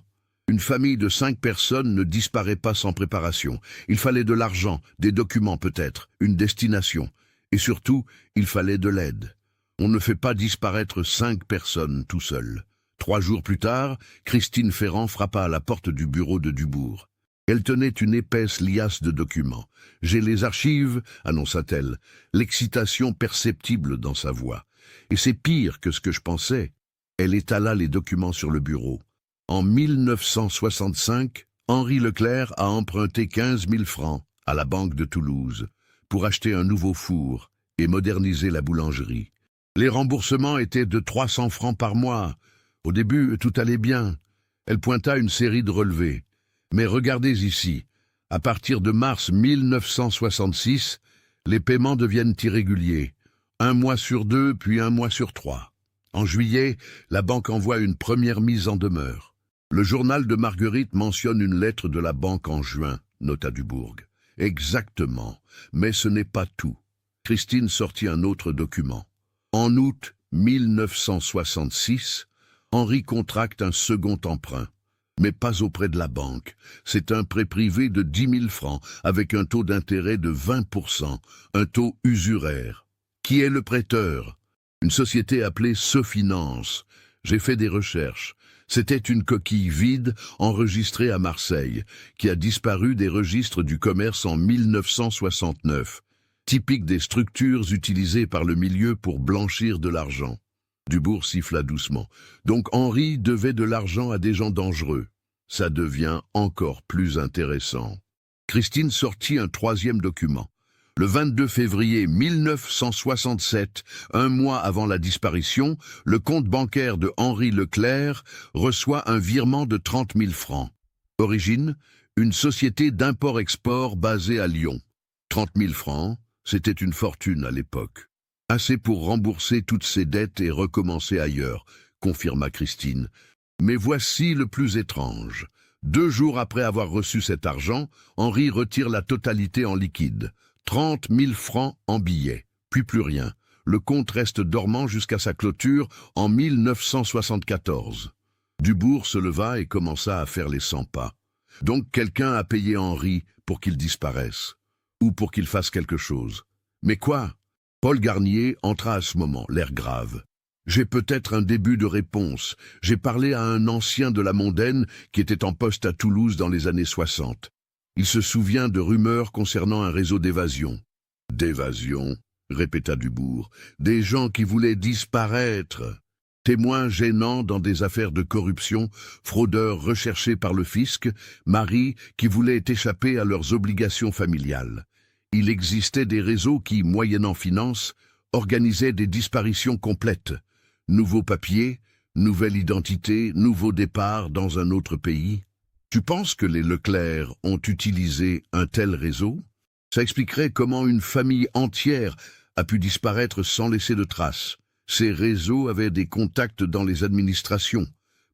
Une famille de 5 personnes ne disparaît pas sans préparation. Il fallait de l'argent, des documents peut-être, une destination. Et surtout, il fallait de l'aide. On ne fait pas disparaître 5 personnes tout seul. 3 jours plus tard, Christine Ferrand frappa à la porte du bureau de Dubourg. Elle tenait une épaisse liasse de documents. « J'ai les archives », annonça-t-elle, l'excitation perceptible dans sa voix. Et c'est pire que ce que je pensais. Elle étala les documents sur le bureau. En 1965, Henri Leclerc a emprunté 15 000 francs à la Banque de Toulouse pour acheter un nouveau four et moderniser la boulangerie. Les remboursements étaient de 300 francs par mois. Au début, tout allait bien. Elle pointa une série de relevés. Mais regardez ici, à partir de mars 1966, les paiements deviennent irréguliers. 1 mois sur 2, puis 1 mois sur 3. En juillet, la banque envoie une première mise en demeure. Le journal de Marguerite mentionne une lettre de la banque en juin, nota Dubourg. Exactement, mais ce n'est pas tout. Christine sortit un autre document. En août 1966, Henri contracte un second emprunt. Mais pas auprès de la banque. C'est un prêt privé de 10 000 francs avec un taux d'intérêt de 20%, un taux usuraire. Qui est le prêteur? Une société appelée Sofinance. J'ai fait des recherches. C'était une coquille vide enregistrée à Marseille, qui a disparu des registres du commerce en 1969, typique des structures utilisées par le milieu pour blanchir de l'argent. Dubourg siffla doucement. Donc Henri devait de l'argent à des gens dangereux. Ça devient encore plus intéressant. Christine sortit un 3e document. Le 22 février 1967, 1 mois avant la disparition, le compte bancaire de Henri Leclerc reçoit un virement de 30 000 francs. Origine, une société d'import-export basée à Lyon. 30 000 francs, c'était une fortune à l'époque. Assez pour rembourser toutes ses dettes et recommencer ailleurs, confirma Christine. Mais voici le plus étrange. 2 jours après avoir reçu cet argent, Henri retire la totalité en liquide. 30 000 francs en billets, puis plus rien. Le compte reste dormant jusqu'à sa clôture en 1974. Dubourg se leva et commença à faire les 100 pas. Donc quelqu'un a payé Henri pour qu'il disparaisse, ou pour qu'il fasse quelque chose. Mais quoi? Paul Garnier entra à ce moment, l'air grave. « J'ai peut-être un début de réponse. J'ai parlé à un ancien de la mondaine qui était en poste à Toulouse dans les années 60. Il se souvient de rumeurs concernant un réseau d'évasion. »« D'évasion ?» répéta Dubourg. « Des gens qui voulaient disparaître. Témoins gênants dans des affaires de corruption, fraudeurs recherchés par le fisc, maris qui voulaient échapper à leurs obligations familiales. Il existait des réseaux qui, moyennant finance, organisaient des disparitions complètes. Nouveaux papiers, nouvelle identité, nouveau départ dans un autre pays. Tu penses que les Leclerc ont utilisé un tel réseau? Ça expliquerait comment une famille entière a pu disparaître sans laisser de traces. Ces réseaux avaient des contacts dans les administrations,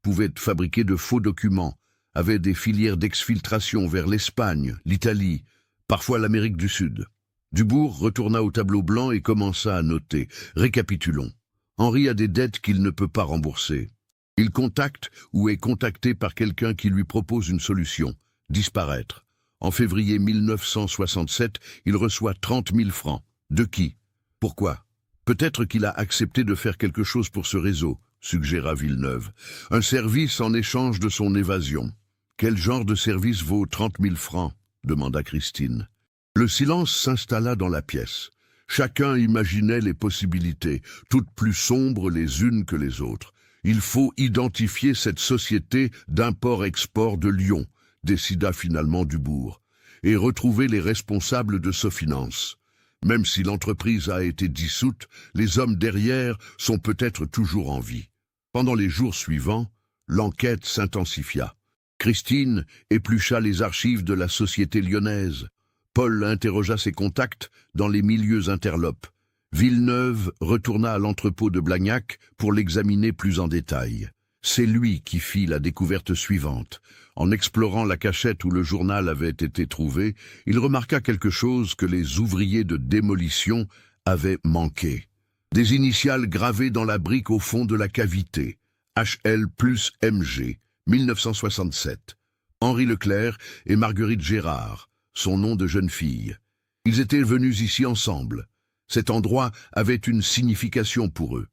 pouvaient fabriquer de faux documents, avaient des filières d'exfiltration vers l'Espagne, l'Italie, parfois l'Amérique du Sud. Dubourg retourna au tableau blanc et commença à noter. Récapitulons. Henri a des dettes qu'il ne peut pas rembourser. Il contacte ou est contacté par quelqu'un qui lui propose une solution, disparaître. En février 1967, il reçoit 30 000 francs. De qui? Pourquoi? Peut-être qu'il a accepté de faire quelque chose pour ce réseau, suggéra Villeneuve. Un service en échange de son évasion. Quel genre de service vaut 30 000 francs? Demanda Christine. Le silence s'installa dans la pièce. Chacun imaginait les possibilités, toutes plus sombres les unes que les autres. Il faut identifier cette société d'import-export de Lyon, décida finalement Dubourg, et retrouver les responsables de Sofinance. Même si l'entreprise a été dissoute, les hommes derrière sont peut-être toujours en vie. Pendant les jours suivants, l'enquête s'intensifia. Christine éplucha les archives de la société lyonnaise. Paul interrogea ses contacts dans les milieux interlopes. Villeneuve retourna à l'entrepôt de Blagnac pour l'examiner plus en détail. C'est lui qui fit la découverte suivante. En explorant la cachette où le journal avait été trouvé, il remarqua quelque chose que les ouvriers de démolition avaient manqué. Des initiales gravées dans la brique au fond de la cavité. HL plus MG, 1967. Henri Leclerc et Marguerite Gérard, son nom de jeune fille. Ils étaient venus ici ensemble. Cet endroit avait une signification pour eux.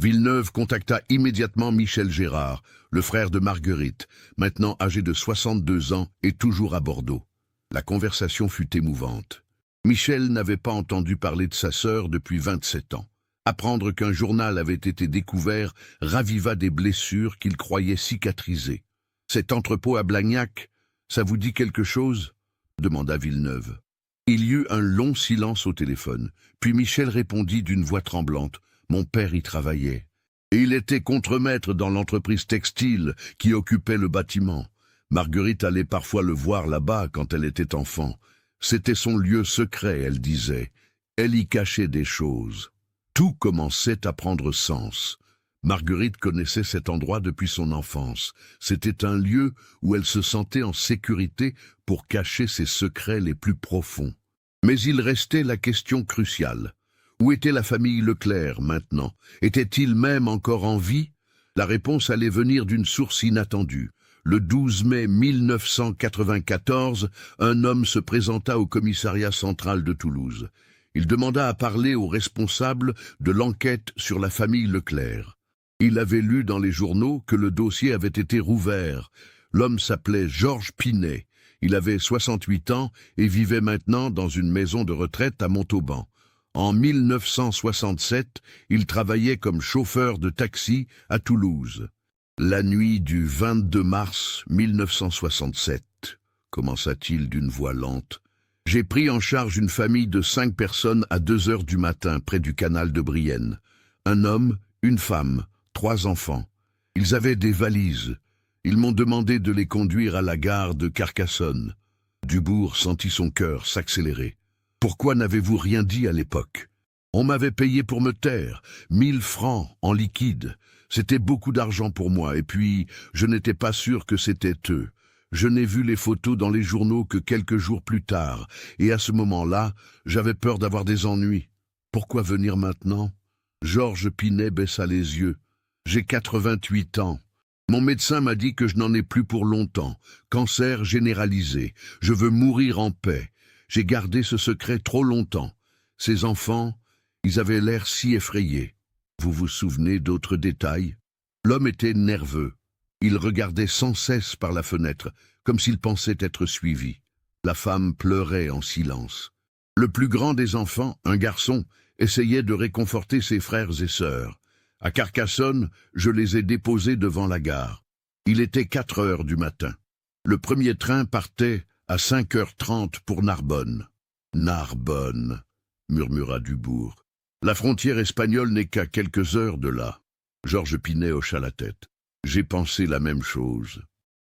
Villeneuve contacta immédiatement Michel Gérard, le frère de Marguerite, maintenant âgé de 62 ans et toujours à Bordeaux. La conversation fut émouvante. Michel n'avait pas entendu parler de sa sœur depuis 27 ans. Apprendre qu'un journal avait été découvert raviva des blessures qu'il croyait cicatrisées. « Cet entrepôt à Blagnac, ça vous dit quelque chose ?» demanda Villeneuve. Il y eut un long silence au téléphone, puis Michel répondit d'une voix tremblante. Mon père y travaillait. Et il était contremaître dans l'entreprise textile qui occupait le bâtiment. Marguerite allait parfois le voir là-bas quand elle était enfant. C'était son lieu secret, elle disait. Elle y cachait des choses. Tout commençait à prendre sens. Marguerite connaissait cet endroit depuis son enfance. C'était un lieu où elle se sentait en sécurité pour cacher ses secrets les plus profonds. Mais il restait la question cruciale. Où était la famille Leclerc maintenant? Était-il même encore en vie? La réponse allait venir d'une source inattendue. Le 12 mai 1994, un homme se présenta au commissariat central de Toulouse. Il demanda à parler aux responsables de l'enquête sur la famille Leclerc. Il avait lu dans les journaux que le dossier avait été rouvert. L'homme s'appelait Georges Pinet. Il avait 68 ans et vivait maintenant dans une maison de retraite à Montauban. En 1967, il travaillait comme chauffeur de taxi à Toulouse. La nuit du 22 mars 1967, commença-t-il d'une voix lente, j'ai pris en charge une famille de 5 personnes à 2 heures du matin près du canal de Brienne. Un homme, une femme, 3 enfants. Ils avaient des valises. Ils m'ont demandé de les conduire à la gare de Carcassonne. Dubourg sentit son cœur s'accélérer. Pourquoi n'avez-vous rien dit à l'époque? On m'avait payé pour me taire, 1000 francs en liquide. C'était beaucoup d'argent pour moi, et puis je n'étais pas sûr que c'était eux. Je n'ai vu les photos dans les journaux que quelques jours plus tard, et à ce moment-là, j'avais peur d'avoir des ennuis. Pourquoi venir maintenant? Georges Pinet baissa les yeux. J'ai 88 ans. Mon médecin m'a dit que je n'en ai plus pour longtemps. Cancer généralisé. Je veux mourir en paix. J'ai gardé ce secret trop longtemps. Ces enfants, Ils avaient l'air si effrayés. Vous vous souvenez d'autres détails? L'homme était nerveux. Il regardait sans cesse par la fenêtre, comme s'il pensait être suivi. La femme pleurait en silence. Le plus grand des enfants, un garçon, essayait de réconforter ses frères et sœurs. À Carcassonne, je les ai déposés devant la gare. Il était 4 heures du matin. Le premier train partait à 5h30 pour Narbonne. Narbonne, murmura Dubourg. La frontière espagnole n'est qu'à quelques heures de là. Georges Pinet hocha la tête. J'ai pensé la même chose.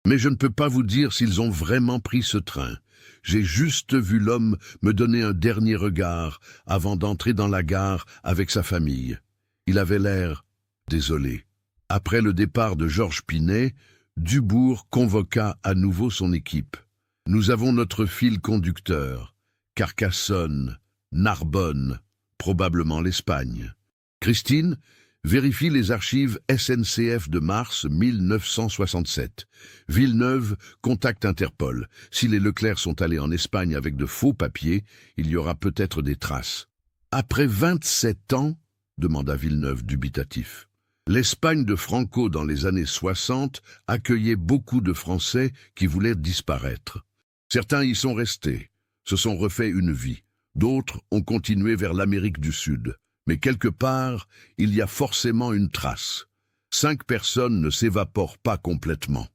Mais je ne peux pas vous dire s'ils ont vraiment pris ce train. J'ai juste vu l'homme me donner un dernier regard avant d'entrer dans la gare avec sa famille. Il avait l'air désolé. Après le départ de Georges Pinet, Dubourg convoqua à nouveau son équipe. Nous avons notre fil conducteur. Carcassonne, Narbonne, probablement l'Espagne. Christine, vérifie les archives SNCF de mars 1967. Villeneuve contacte Interpol. Si les Leclerc sont allés en Espagne avec de faux papiers, il y aura peut-être des traces. Après 27 ans, demanda Villeneuve dubitatif. L'Espagne de Franco dans les années 60 accueillait beaucoup de Français qui voulaient disparaître. Certains y sont restés, se sont refait une vie. D'autres ont continué vers l'Amérique du Sud. Mais quelque part, il y a forcément une trace. 5 personnes ne s'évaporent pas complètement.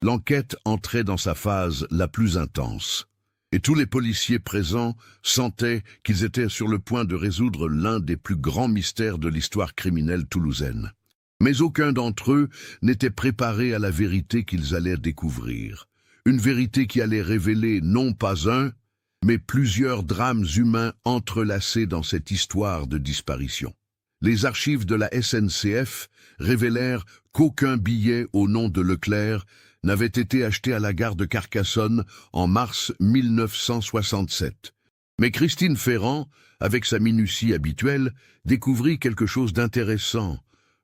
L'enquête entrait dans sa phase la plus intense. Et tous les policiers présents sentaient qu'ils étaient sur le point de résoudre l'un des plus grands mystères de l'histoire criminelle toulousaine. Mais aucun d'entre eux n'était préparé à la vérité qu'ils allaient découvrir. Une vérité qui allait révéler non pas un, mais plusieurs drames humains entrelacés dans cette histoire de disparition. Les archives de la SNCF révélèrent qu'aucun billet au nom de Leclerc n'avait été acheté à la gare de Carcassonne en mars 1967. Mais Christine Ferrand, avec sa minutie habituelle, découvrit quelque chose d'intéressant.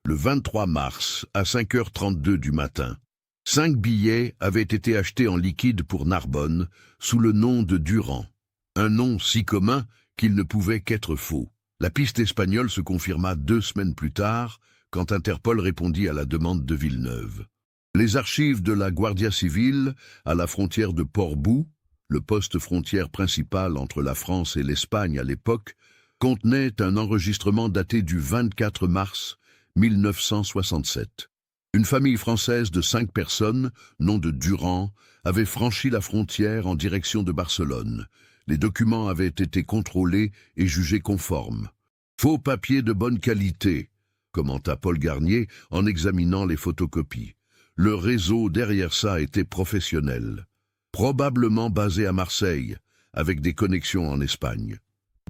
Le 23 mars, à 5h32 du matin, 5 billets avaient été achetés en liquide pour Narbonne, sous le nom de Durand. Un nom si commun qu'il ne pouvait qu'être faux. La piste espagnole se confirma 2 semaines plus tard, quand Interpol répondit à la demande de Villeneuve. Les archives de la Guardia Civile, à la frontière de Portbou, le poste frontière principal entre la France et l'Espagne à l'époque, contenaient un enregistrement daté du 24 mars 1967. Une famille française de 5 personnes, nom de Durand, avait franchi la frontière en direction de Barcelone. Les documents avaient été contrôlés et jugés conformes. Faux papiers de bonne qualité, commenta Paul Garnier en examinant les photocopies. Le réseau derrière ça était professionnel. Probablement basé à Marseille, avec des connexions en Espagne.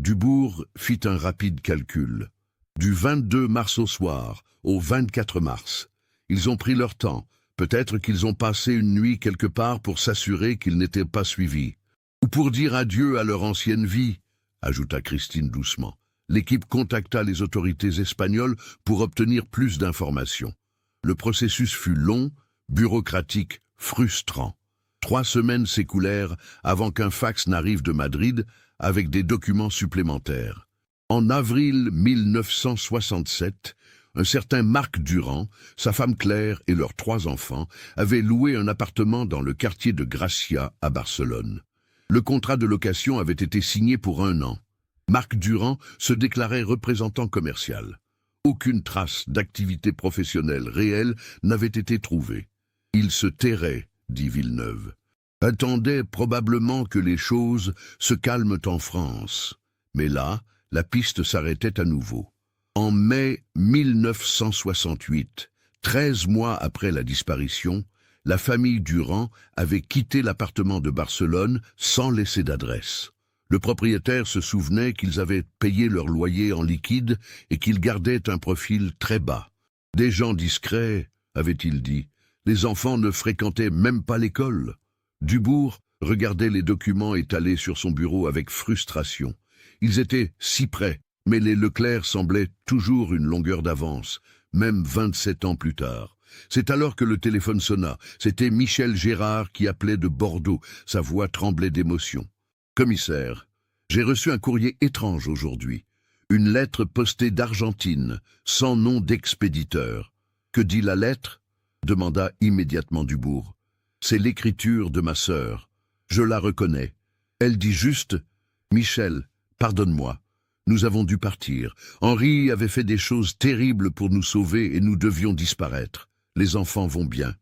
Dubourg fit un rapide calcul. Du 22 mars au soir, au 24 mars, ils ont pris leur temps. Peut-être qu'ils ont passé une nuit quelque part pour s'assurer qu'ils n'étaient pas suivis. Ou pour dire adieu à leur ancienne vie, ajouta Christine doucement. L'équipe contacta les autorités espagnoles pour obtenir plus d'informations. Le processus fut long, bureaucratique, frustrant. 3 semaines s'écoulèrent avant qu'un fax n'arrive de Madrid avec des documents supplémentaires. En avril 1967, un certain Marc Durand, sa femme Claire et leurs 3 enfants avaient loué un appartement dans le quartier de Gracia à Barcelone. Le contrat de location avait été signé pour 1 an. Marc Durand se déclarait représentant commercial. Aucune trace d'activité professionnelle réelle n'avait été trouvée. Il se tairait, dit Villeneuve. Attendait probablement que les choses se calment en France. Mais là, la piste s'arrêtait à nouveau. En mai 1968, 13 mois après la disparition, la famille Durand avait quitté l'appartement de Barcelone sans laisser d'adresse. Le propriétaire se souvenait qu'ils avaient payé leur loyer en liquide et qu'ils gardaient un profil très bas. Des gens discrets, avait-il dit. Les enfants ne fréquentaient même pas l'école. Dubourg regardait les documents étalés sur son bureau avec frustration. Ils étaient si près, mais les Leclerc semblaient toujours une longueur d'avance, même 27 ans plus tard. C'est alors que le téléphone sonna. C'était Michel Gérard qui appelait de Bordeaux. Sa voix tremblait d'émotion. « Commissaire, j'ai reçu un courrier étrange aujourd'hui. Une lettre postée d'Argentine, sans nom d'expéditeur. Que dit la lettre? Demanda immédiatement Dubourg. C'est l'écriture de ma sœur. Je la reconnais. Elle dit juste « Michel, pardonne-moi. Nous avons dû partir. Henri avait fait des choses terribles pour nous sauver et nous devions disparaître. Les enfants vont bien.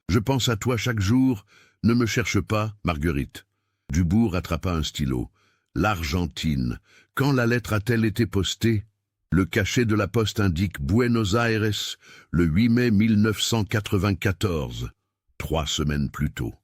Je pense à toi chaque jour. Ne me cherche pas, Marguerite. » Dubourg attrapa un stylo. L'Argentine. Quand la lettre a-t-elle été postée? Le cachet de la poste indique Buenos Aires, le 8 mai 1994. 3 semaines plus tôt.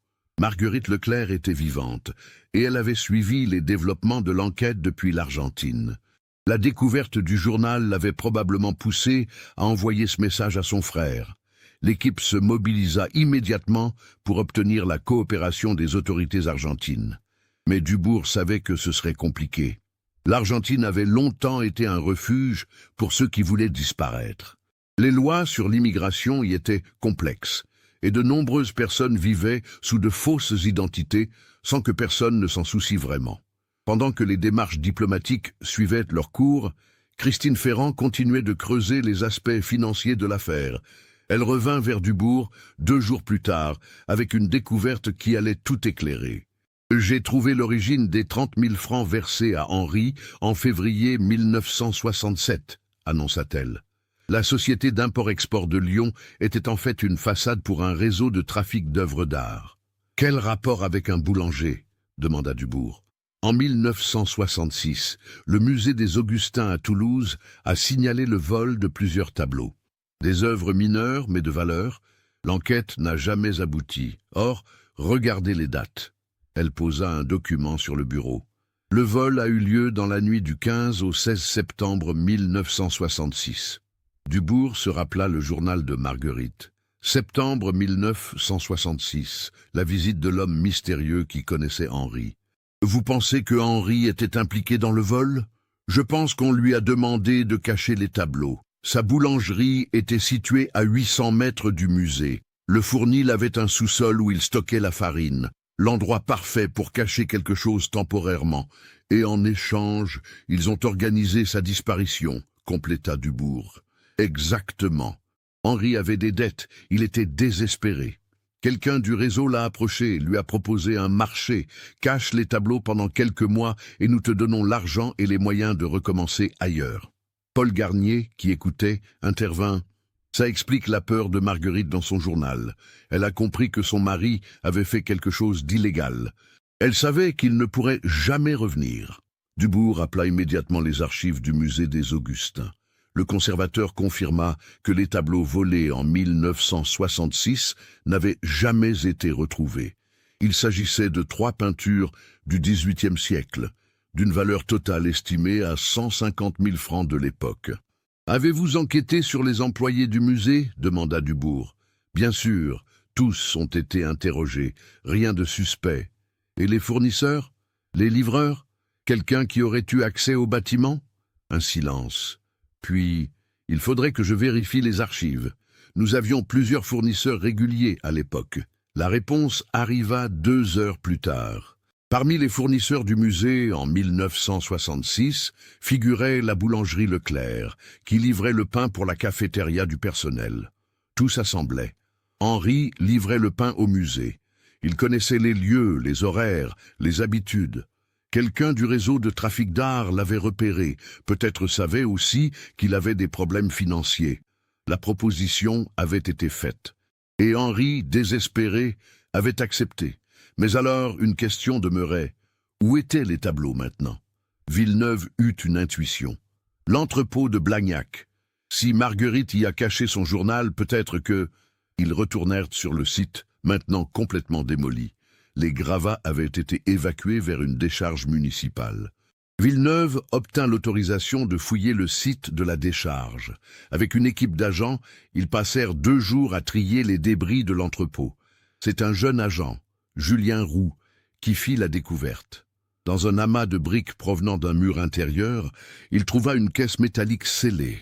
Marguerite Leclerc était vivante, et elle avait suivi les développements de l'enquête depuis l'Argentine. La découverte du journal l'avait probablement poussée à envoyer ce message à son frère. L'équipe se mobilisa immédiatement pour obtenir la coopération des autorités argentines. Mais Dubourg savait que ce serait compliqué. L'Argentine avait longtemps été un refuge pour ceux qui voulaient disparaître. Les lois sur l'immigration y étaient complexes, et de nombreuses personnes vivaient sous de fausses identités sans que personne ne s'en soucie vraiment. Pendant que les démarches diplomatiques suivaient leur cours, Christine Ferrand continuait de creuser les aspects financiers de l'affaire. Elle revint vers Dubourg 2 jours plus tard avec une découverte qui allait tout éclairer. J'ai trouvé l'origine des 30 000 francs versés à Henri en février 1967, annonça-t-elle. La société d'import-export de Lyon était en fait une façade pour un réseau de trafic d'œuvres d'art. Quel rapport avec un boulanger? Demanda Dubourg. En 1966, le musée des Augustins à Toulouse a signalé le vol de plusieurs tableaux. Des œuvres mineures mais de valeur, l'enquête n'a jamais abouti. Or, regardez les dates. Elle posa un document sur le bureau. Le vol a eu lieu dans la nuit du 15 au 16 septembre 1966. Dubourg se rappela le journal de Marguerite. Septembre 1966, la visite de l'homme mystérieux qui connaissait Henri. Vous pensez que Henri était impliqué dans le vol? Je pense qu'on lui a demandé de cacher les tableaux. Sa boulangerie était située à 800 mètres du musée. Le fournil avait un sous-sol où il stockait la farine. L'endroit parfait pour cacher quelque chose temporairement. Et en échange, ils ont organisé sa disparition, compléta Dubourg. Exactement. Henri avait des dettes, il était désespéré. Quelqu'un du réseau l'a approché, lui a proposé un marché. Cache les tableaux pendant quelques mois et nous te donnons l'argent et les moyens de recommencer ailleurs. Paul Garnier, qui écoutait, intervint. Ça explique la peur de Marguerite dans son journal. Elle a compris que son mari avait fait quelque chose d'illégal. Elle savait qu'il ne pourrait jamais revenir. Dubourg appela immédiatement les archives du musée des Augustins. Le conservateur confirma que les tableaux volés en 1966 n'avaient jamais été retrouvés. Il s'agissait de 3 peintures du XVIIIe siècle, d'une valeur totale estimée à 150 000 francs de l'époque. « Avez-vous enquêté sur les employés du musée » demanda Dubourg. « Bien sûr, tous ont été interrogés, rien de suspect. Et les fournisseurs? Les livreurs? Quelqu'un qui aurait eu accès au bâtiment ?» Un silence. Puis, il faudrait que je vérifie les archives. Nous avions plusieurs fournisseurs réguliers à l'époque. La réponse arriva 2 heures plus tard. Parmi les fournisseurs du musée, en 1966, figurait la boulangerie Leclerc, qui livrait le pain pour la cafétéria du personnel. Tout s'assemblait. Henri livrait le pain au musée. Il connaissait les lieux, les horaires, les habitudes. Quelqu'un du réseau de trafic d'art l'avait repéré, peut-être savait aussi qu'il avait des problèmes financiers. La proposition avait été faite. Et Henri, désespéré, avait accepté. Mais alors, une question demeurait. Où étaient les tableaux maintenant? Villeneuve eut une intuition. L'entrepôt de Blagnac. Si Marguerite y a caché son journal, peut-être que... Ils retournèrent sur le site, maintenant complètement démoli. Les gravats avaient été évacués vers une décharge municipale. Villeneuve obtint l'autorisation de fouiller le site de la décharge. Avec une équipe d'agents, ils passèrent 2 jours à trier les débris de l'entrepôt. C'est un jeune agent, Julien Roux, qui fit la découverte. Dans un amas de briques provenant d'un mur intérieur, il trouva une caisse métallique scellée.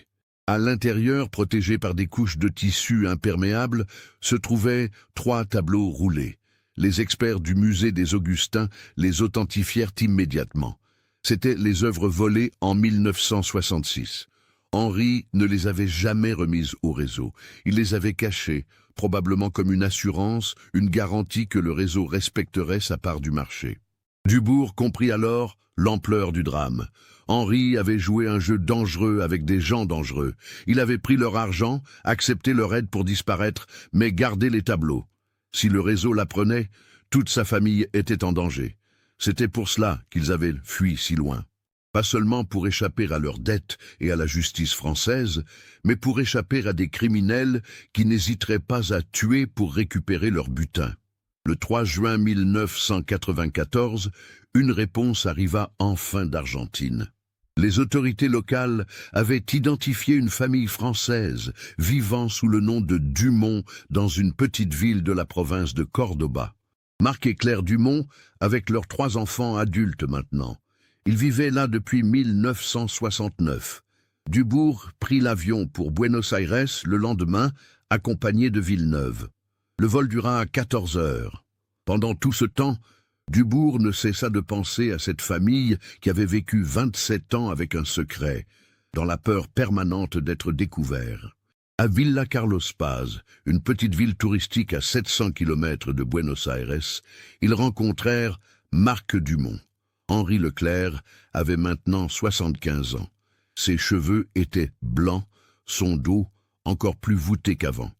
À l'intérieur, protégée par des couches de tissu imperméable, se trouvaient 3 tableaux roulés. Les experts du musée des Augustins les authentifièrent immédiatement. C'étaient les œuvres volées en 1966. Henri ne les avait jamais remises au réseau. Il les avait cachées, probablement comme une assurance, une garantie que le réseau respecterait sa part du marché. Dubourg comprit alors l'ampleur du drame. Henri avait joué un jeu dangereux avec des gens dangereux. Il avait pris leur argent, accepté leur aide pour disparaître, mais gardé les tableaux. Si le réseau l'apprenait, toute sa famille était en danger. C'était pour cela qu'ils avaient fui si loin. Pas seulement pour échapper à leurs dettes et à la justice française, mais pour échapper à des criminels qui n'hésiteraient pas à tuer pour récupérer leur butin. Le 3 juin 1994, une réponse arriva enfin d'Argentine. Les autorités locales avaient identifié une famille française vivant sous le nom de Dumont dans une petite ville de la province de Cordoba. Marc et Claire Dumont, avec leurs 3 enfants adultes maintenant. Ils vivaient là depuis 1969. Dubourg prit l'avion pour Buenos Aires le lendemain, accompagné de Villeneuve. Le vol dura 14 heures. Pendant tout ce temps, Dubourg ne cessa de penser à cette famille qui avait vécu 27 ans avec un secret, dans la peur permanente d'être découvert. À Villa Carlos Paz, une petite ville touristique à 700 km de Buenos Aires, ils rencontrèrent Marc Dumont. Henri Leclerc avait maintenant 75 ans. Ses cheveux étaient blancs, son dos encore plus voûté qu'avant.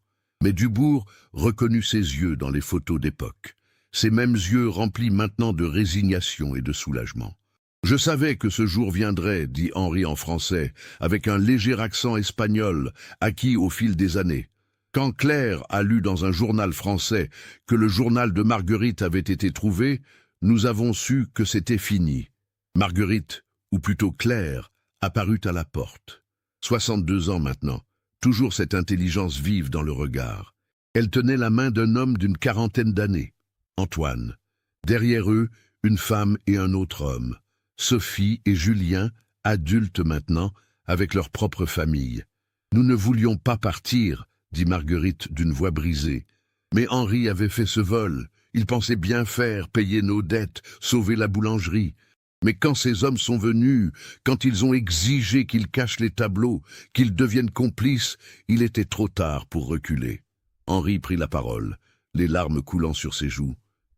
Mais Dubourg reconnut ses yeux dans les photos d'époque. Ces mêmes yeux remplis maintenant de résignation et de soulagement. « Je savais que ce jour viendrait, dit Henri en français, avec un léger accent espagnol, acquis au fil des années. Quand Claire a lu dans un journal français que le journal de Marguerite avait été trouvé, nous avons su que c'était fini. Marguerite, ou plutôt Claire, apparut à la porte. 62 ans maintenant, toujours cette intelligence vive dans le regard. Elle tenait la main d'un homme d'une 40aine d'années, Antoine. Derrière eux, une femme et un autre homme, Sophie et Julien, adultes maintenant, avec leur propre famille. Nous ne voulions pas partir, dit Marguerite d'une voix brisée. Mais Henri avait fait ce vol. Il pensait bien faire, payer nos dettes, sauver la boulangerie. Mais quand ces hommes sont venus, quand ils ont exigé qu'ils cachent les tableaux, qu'ils deviennent complices, il était trop tard pour reculer. Henri prit la parole, les larmes coulant sur ses joues.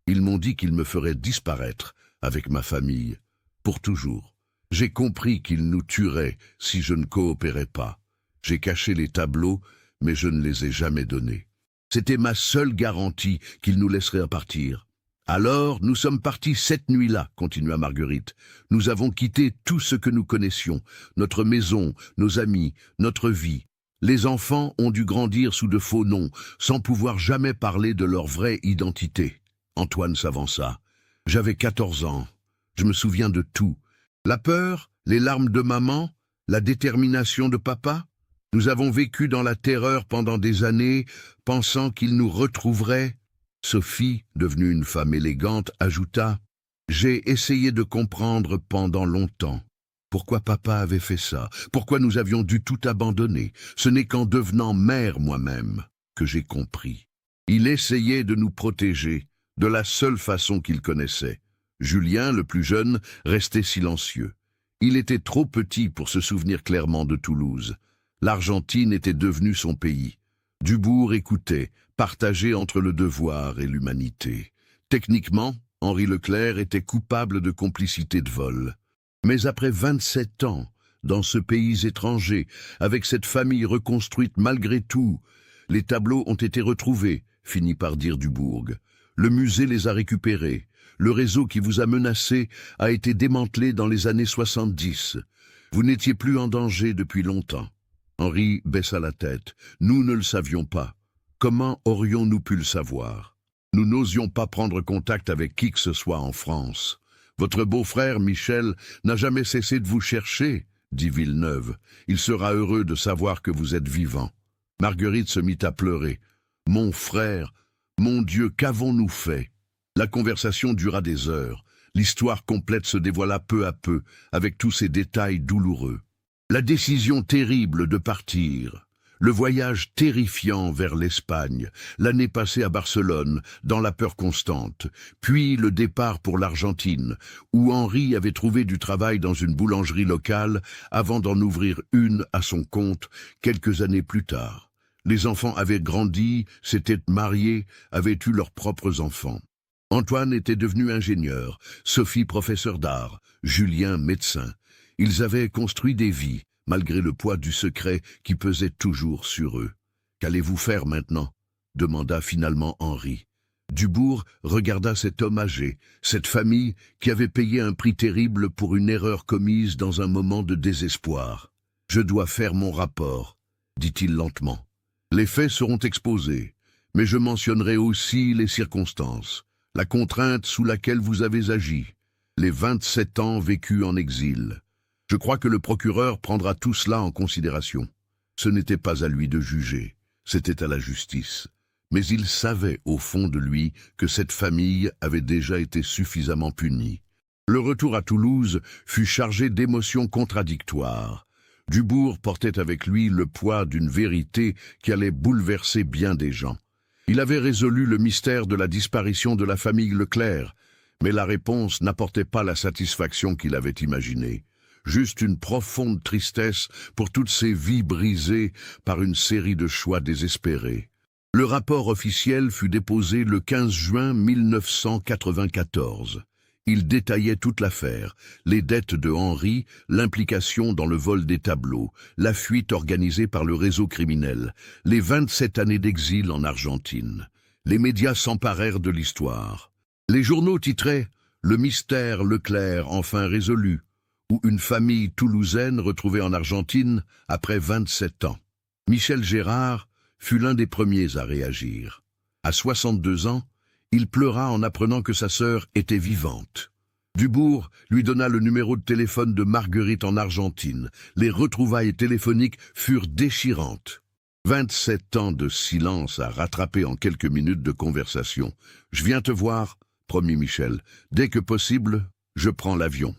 Ils m'ont dit qu'ils me feraient disparaître avec ma famille, pour toujours. J'ai compris qu'ils nous tueraient si je ne coopérais pas. J'ai caché les tableaux, mais je ne les ai jamais donnés. C'était ma seule garantie qu'ils nous laisseraient partir. Alors, nous sommes partis cette nuit-là, continua Marguerite. Nous avons quitté tout ce que nous connaissions, notre maison, nos amis, notre vie. Les enfants ont dû grandir sous de faux noms, sans pouvoir jamais parler de leur vraie identité. Antoine s'avança. J'avais 14 ans. Je me souviens de tout. La peur, les larmes de maman, la détermination de papa. Nous avons vécu dans la terreur pendant des années, pensant qu'ils nous retrouveraient. Sophie, devenue une femme élégante, ajouta « J'ai essayé de comprendre pendant longtemps. Pourquoi papa avait fait ça? Pourquoi nous avions dû tout abandonner? Ce n'est qu'en devenant mère moi-même que j'ai compris. Il essayait de nous protéger, de la seule façon qu'il connaissait. Julien, le plus jeune, restait silencieux. Il était trop petit pour se souvenir clairement de Toulouse. L'Argentine était devenue son pays. Dubourg écoutait, partagé entre le devoir et l'humanité. Techniquement, Henri Leclerc était coupable de complicité de vol. Mais après 27 ans, dans ce pays étranger, avec cette famille reconstruite malgré tout, les tableaux ont été retrouvés, finit par dire Dubourg. Le musée les a récupérés. Le réseau qui vous a menacé a été démantelé dans les années 70. Vous n'étiez plus en danger depuis longtemps. Henri baissa la tête. Nous ne le savions pas. Comment aurions-nous pu le savoir? Nous n'osions pas prendre contact avec qui que ce soit en France. Votre beau-frère, Michel, n'a jamais cessé de vous chercher, dit Villeneuve. Il sera heureux de savoir que vous êtes vivant. Marguerite se mit à pleurer. Mon frère, mon Dieu, qu'avons-nous fait? La conversation dura des heures. L'histoire complète se dévoila peu à peu, avec tous ces détails douloureux. La décision terrible de partir, Le voyage terrifiant vers l'Espagne, l'année passée à Barcelone, dans la peur constante, puis le départ pour l'Argentine, où Henri avait trouvé du travail dans une boulangerie locale avant d'en ouvrir une à son compte quelques années plus tard. Les enfants avaient grandi, s'étaient mariés, avaient eu leurs propres enfants. Antoine était devenu ingénieur, Sophie professeur d'art, Julien médecin. Ils avaient construit des vies, malgré le poids du secret qui pesait toujours sur eux. « Qu'allez-vous faire maintenant » demanda finalement Henri. Dubourg regarda cet homme âgé, cette famille qui avait payé un prix terrible pour une erreur commise dans un moment de désespoir. « Je dois faire mon rapport », dit-il lentement. « Les faits seront exposés, mais je mentionnerai aussi les circonstances, la contrainte sous laquelle vous avez agi, les 27 ans vécus en exil. Je crois que le procureur prendra tout cela en considération. Ce n'était pas à lui de juger, c'était à la justice. Mais il savait au fond de lui que cette famille avait déjà été suffisamment punie. Le retour à Toulouse fut chargé d'émotions contradictoires. Dubourg portait avec lui le poids d'une vérité qui allait bouleverser bien des gens. Il avait résolu le mystère de la disparition de la famille Leclerc, mais la réponse n'apportait pas la satisfaction qu'il avait imaginée. Juste une profonde tristesse pour toutes ces vies brisées par une série de choix désespérés. Le rapport officiel fut déposé le 15 juin 1994. Il détaillait toute l'affaire, les dettes de Henri, l'implication dans le vol des tableaux, la fuite organisée par le réseau criminel, les 27 années d'exil en Argentine. Les médias s'emparèrent de l'histoire. Les journaux titraient « Le mystère Leclerc enfin résolu » ou « Une famille toulousaine retrouvée en Argentine après 27 ans ». Michel Gérard fut l'un des premiers à réagir. À 62 ans, il pleura en apprenant que sa sœur était vivante. Dubourg lui donna le numéro de téléphone de Marguerite en Argentine. Les retrouvailles téléphoniques furent déchirantes. 27 ans de silence à rattraper en quelques minutes de conversation. « Je viens te voir », promit Michel. « Dès que possible, je prends l'avion. »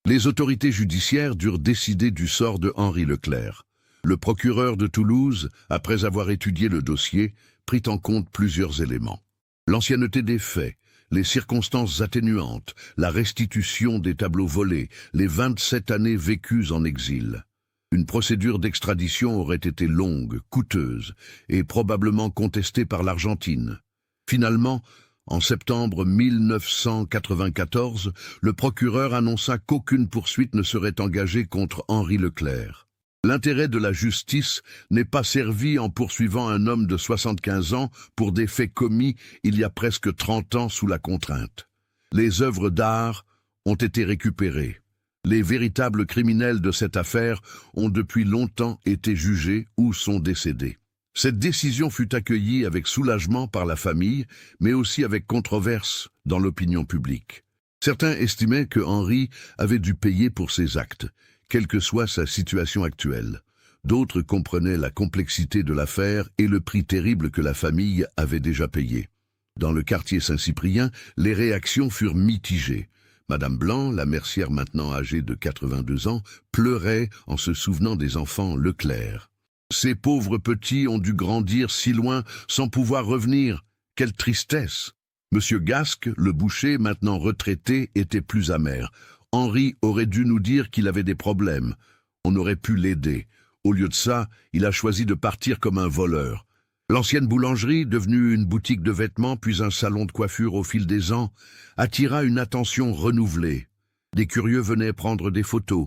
Les autorités judiciaires durent décider du sort de Henri Leclerc. Le procureur de Toulouse, après avoir étudié le dossier, prit en compte plusieurs éléments. L'ancienneté des faits, les circonstances atténuantes, la restitution des tableaux volés, les 27 années vécues en exil. Une procédure d'extradition aurait été longue, coûteuse et probablement contestée par l'Argentine. Finalement, en septembre 1994, le procureur annonça qu'aucune poursuite ne serait engagée contre Henri Leclerc. L'intérêt de la justice n'est pas servi en poursuivant un homme de 75 ans pour des faits commis il y a presque 30 ans sous la contrainte. Les œuvres d'art ont été récupérées. Les véritables criminels de cette affaire ont depuis longtemps été jugés ou sont décédés. Cette décision fut accueillie avec soulagement par la famille, mais aussi avec controverse dans l'opinion publique. Certains estimaient que Henri avait dû payer pour ses actes, quelle que soit sa situation actuelle. D'autres comprenaient la complexité de l'affaire et le prix terrible que la famille avait déjà payé. Dans le quartier Saint-Cyprien, les réactions furent mitigées. Madame Blanc, la mercière maintenant âgée de 82 ans, pleurait en se souvenant des enfants Leclerc. Ces pauvres petits ont dû grandir si loin sans pouvoir revenir. Quelle tristesse! Monsieur Gasque, le boucher, maintenant retraité, était plus amer. Henri aurait dû nous dire qu'il avait des problèmes. On aurait pu l'aider. Au lieu de ça, il a choisi de partir comme un voleur. L'ancienne boulangerie, devenue une boutique de vêtements puis un salon de coiffure au fil des ans, attira une attention renouvelée. Des curieux venaient prendre des photos,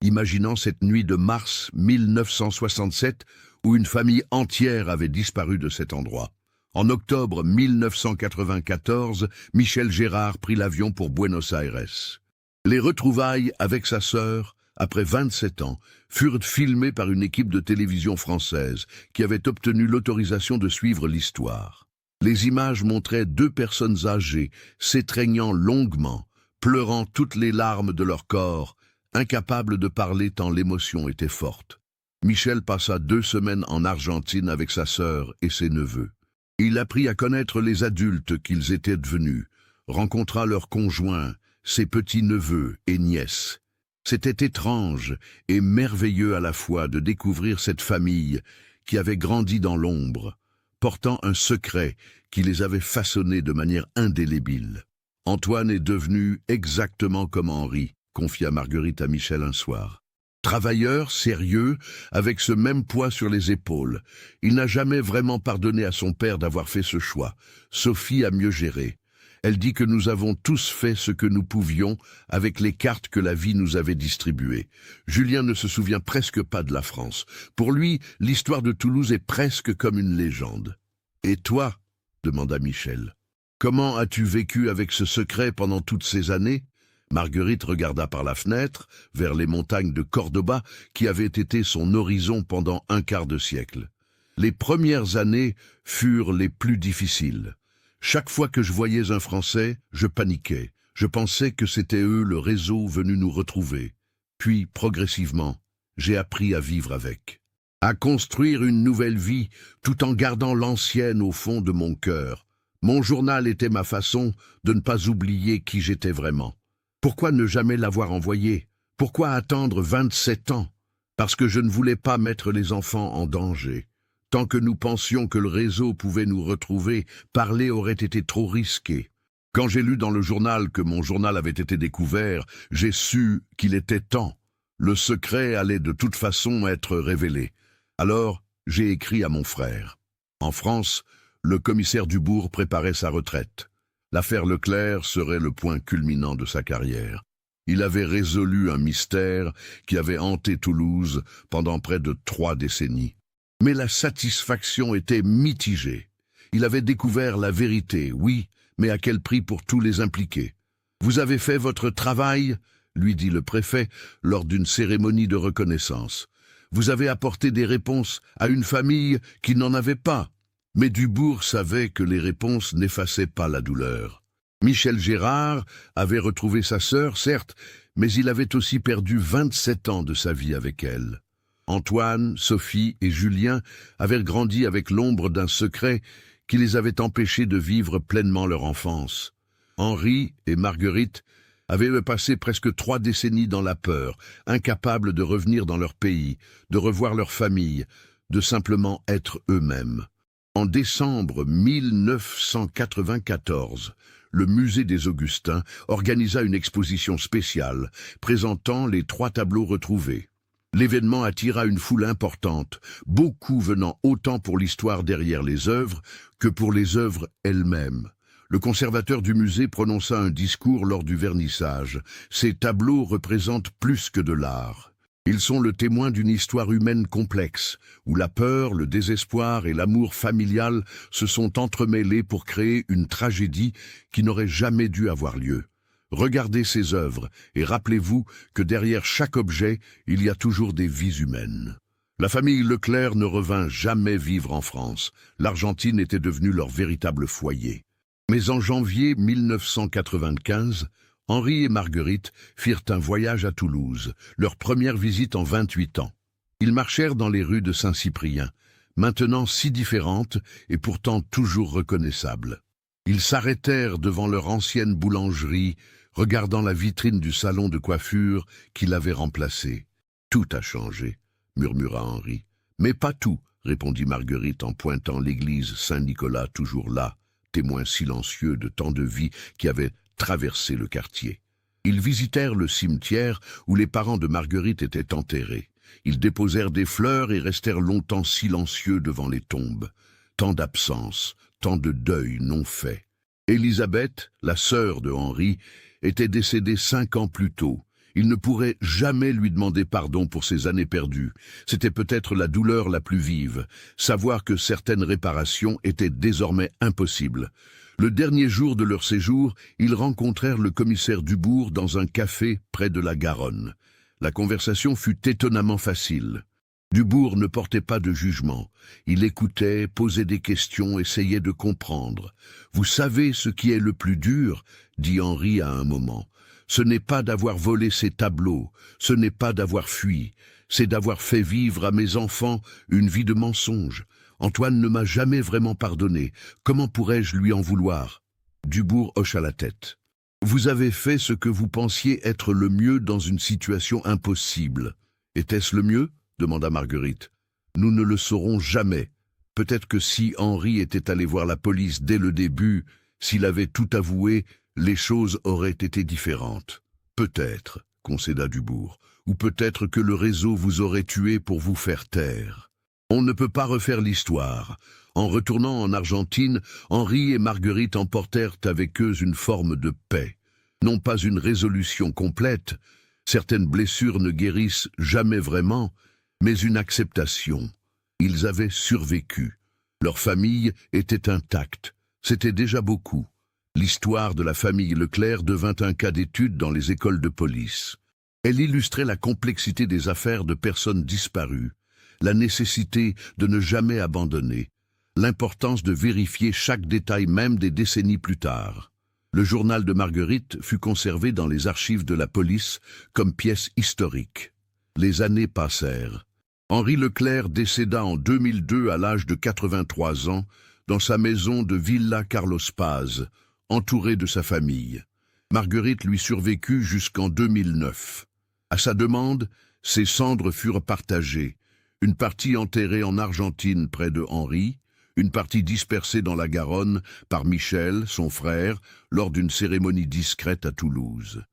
imaginant cette nuit de mars 1967 où une famille entière avait disparu de cet endroit. En octobre 1994, Michel Gérard prit l'avion pour Buenos Aires. Les retrouvailles avec sa sœur, après 27 ans, furent filmées par une équipe de télévision française qui avait obtenu l'autorisation de suivre l'histoire. Les images montraient deux personnes âgées, s'étreignant longuement, pleurant toutes les larmes de leur corps, incapables de parler tant l'émotion était forte. Michel passa 2 semaines en Argentine avec sa sœur et ses neveux. Il apprit à connaître les adultes qu'ils étaient devenus, rencontra leurs conjoints, ses petits-neveux et nièces. C'était étrange et merveilleux à la fois de découvrir cette famille qui avaient grandi dans l'ombre, portant un secret qui les avait façonnés de manière indélébile. Antoine est devenu exactement comme Henri, confia Marguerite à Michel un soir. Travailleur, sérieux, avec ce même poids sur les épaules. Il n'a jamais vraiment pardonné à son père d'avoir fait ce choix. Sophie a mieux géré. Elle dit que nous avons tous fait ce que nous pouvions avec les cartes que la vie nous avait distribuées. Julien ne se souvient presque pas de la France. Pour lui, l'histoire de Toulouse est presque comme une légende. « Et toi ?» demanda Michel. « Comment as-tu vécu avec ce secret pendant toutes ces années ?» Marguerite regarda par la fenêtre, vers les montagnes de Cordoba, qui avaient été son horizon pendant un quart de siècle. Les premières années furent les plus difficiles. Chaque fois que je voyais un Français, je paniquais. Je pensais que c'était eux, le réseau, venu nous retrouver. Puis, progressivement, j'ai appris à vivre avec. À construire une nouvelle vie, tout en gardant l'ancienne au fond de mon cœur. Mon journal était ma façon de ne pas oublier qui j'étais vraiment. Pourquoi ne jamais l'avoir envoyé? Pourquoi attendre 27 ans? Parce que je ne voulais pas mettre les enfants en danger. Tant que nous pensions que le réseau pouvait nous retrouver, parler aurait été trop risqué. Quand j'ai lu dans le journal que mon journal avait été découvert, j'ai su qu'il était temps. Le secret allait de toute façon être révélé. Alors, j'ai écrit à mon frère. En France, le commissaire Dubourg préparait sa retraite. L'affaire Leclerc serait le point culminant de sa carrière. Il avait résolu un mystère qui avait hanté Toulouse pendant près de 3 décennies. Mais la satisfaction était mitigée. Il avait découvert la vérité, oui, mais à quel prix pour tous les impliqués? « Vous avez fait votre travail ?» lui dit le préfet lors d'une cérémonie de reconnaissance. « Vous avez apporté des réponses à une famille qui n'en avait pas. » Mais Dubourg savait que les réponses n'effaçaient pas la douleur. Michel Gérard avait retrouvé sa sœur, certes, mais il avait aussi perdu 27 ans de sa vie avec elle. Antoine, Sophie et Julien avaient grandi avec l'ombre d'un secret qui les avait empêchés de vivre pleinement leur enfance. Henri et Marguerite avaient passé presque 3 décennies dans la peur, incapables de revenir dans leur pays, de revoir leur famille, de simplement être eux-mêmes. En décembre 1994, le musée des Augustins organisa une exposition spéciale présentant les 3 tableaux retrouvés. L'événement attira une foule importante, beaucoup venant autant pour l'histoire derrière les œuvres que pour les œuvres elles-mêmes. Le conservateur du musée prononça un discours lors du vernissage. Ces tableaux représentent plus que de l'art. Ils sont le témoin d'une histoire humaine complexe, où la peur, le désespoir et l'amour familial se sont entremêlés pour créer une tragédie qui n'aurait jamais dû avoir lieu. Regardez ces œuvres et rappelez-vous que derrière chaque objet, il y a toujours des vies humaines. La famille Leclerc ne revint jamais vivre en France. L'Argentine était devenue leur véritable foyer. Mais en janvier 1995, Henri et Marguerite firent un voyage à Toulouse, leur première visite en 28 ans. Ils marchèrent dans les rues de Saint-Cyprien, maintenant si différentes et pourtant toujours reconnaissables. Ils s'arrêtèrent devant leur ancienne boulangerie, regardant la vitrine du salon de coiffure qui l'avait remplacée. « Tout a changé », murmura Henri. « Mais pas tout », répondit Marguerite en pointant l'église Saint-Nicolas toujours là, témoin silencieux de tant de vies qui avaient traversé le quartier. Ils visitèrent le cimetière où les parents de Marguerite étaient enterrés. Ils déposèrent des fleurs et restèrent longtemps silencieux devant les tombes. Tant d'absence, tant de deuil non fait. Élisabeth, la sœur de Henri, était décédée 5 ans plus tôt. Il ne pourrait jamais lui demander pardon pour ces années perdues. C'était peut-être la douleur la plus vive, savoir que certaines réparations étaient désormais impossibles. Le dernier jour de leur séjour, ils rencontrèrent le commissaire Dubourg dans un café près de la Garonne. La conversation fut étonnamment facile. Dubourg ne portait pas de jugement. Il écoutait, posait des questions, essayait de comprendre. « Vous savez ce qui est le plus dur ?» dit Henri à un moment. « Ce n'est pas d'avoir volé ces tableaux, ce n'est pas d'avoir fui, c'est d'avoir fait vivre à mes enfants une vie de mensonge. Antoine ne m'a jamais vraiment pardonné. Comment pourrais-je lui en vouloir ?» Dubourg hocha la tête. « Vous avez fait ce que vous pensiez être le mieux dans une situation impossible. Était-ce le mieux ?» demanda Marguerite. Nous ne le saurons jamais. Peut-être que si Henri était allé voir la police dès le début, s'il avait tout avoué, les choses auraient été différentes. Peut-être, concéda Dubourg, ou peut-être que le réseau vous aurait tué pour vous faire taire. On ne peut pas refaire l'histoire. En retournant en Argentine, Henri et Marguerite emportèrent avec eux une forme de paix. Non pas une résolution complète, certaines blessures ne guérissent jamais vraiment, mais une acceptation. Ils avaient survécu. Leur famille était intacte. C'était déjà beaucoup. L'histoire de la famille Leclerc devint un cas d'étude dans les écoles de police. Elle illustrait la complexité des affaires de personnes disparues, la nécessité de ne jamais abandonner, l'importance de vérifier chaque détail même des décennies plus tard. Le journal de Marguerite fut conservé dans les archives de la police comme pièce historique. Les années passèrent. Henri Leclerc décéda en 2002 à l'âge de 83 ans dans sa maison de Villa Carlos Paz, entouré de sa famille. Marguerite lui survécut jusqu'en 2009. À sa demande, ses cendres furent partagées, une partie enterrée en Argentine près de Henri, une partie dispersée dans la Garonne par Michel, son frère, lors d'une cérémonie discrète à Toulouse.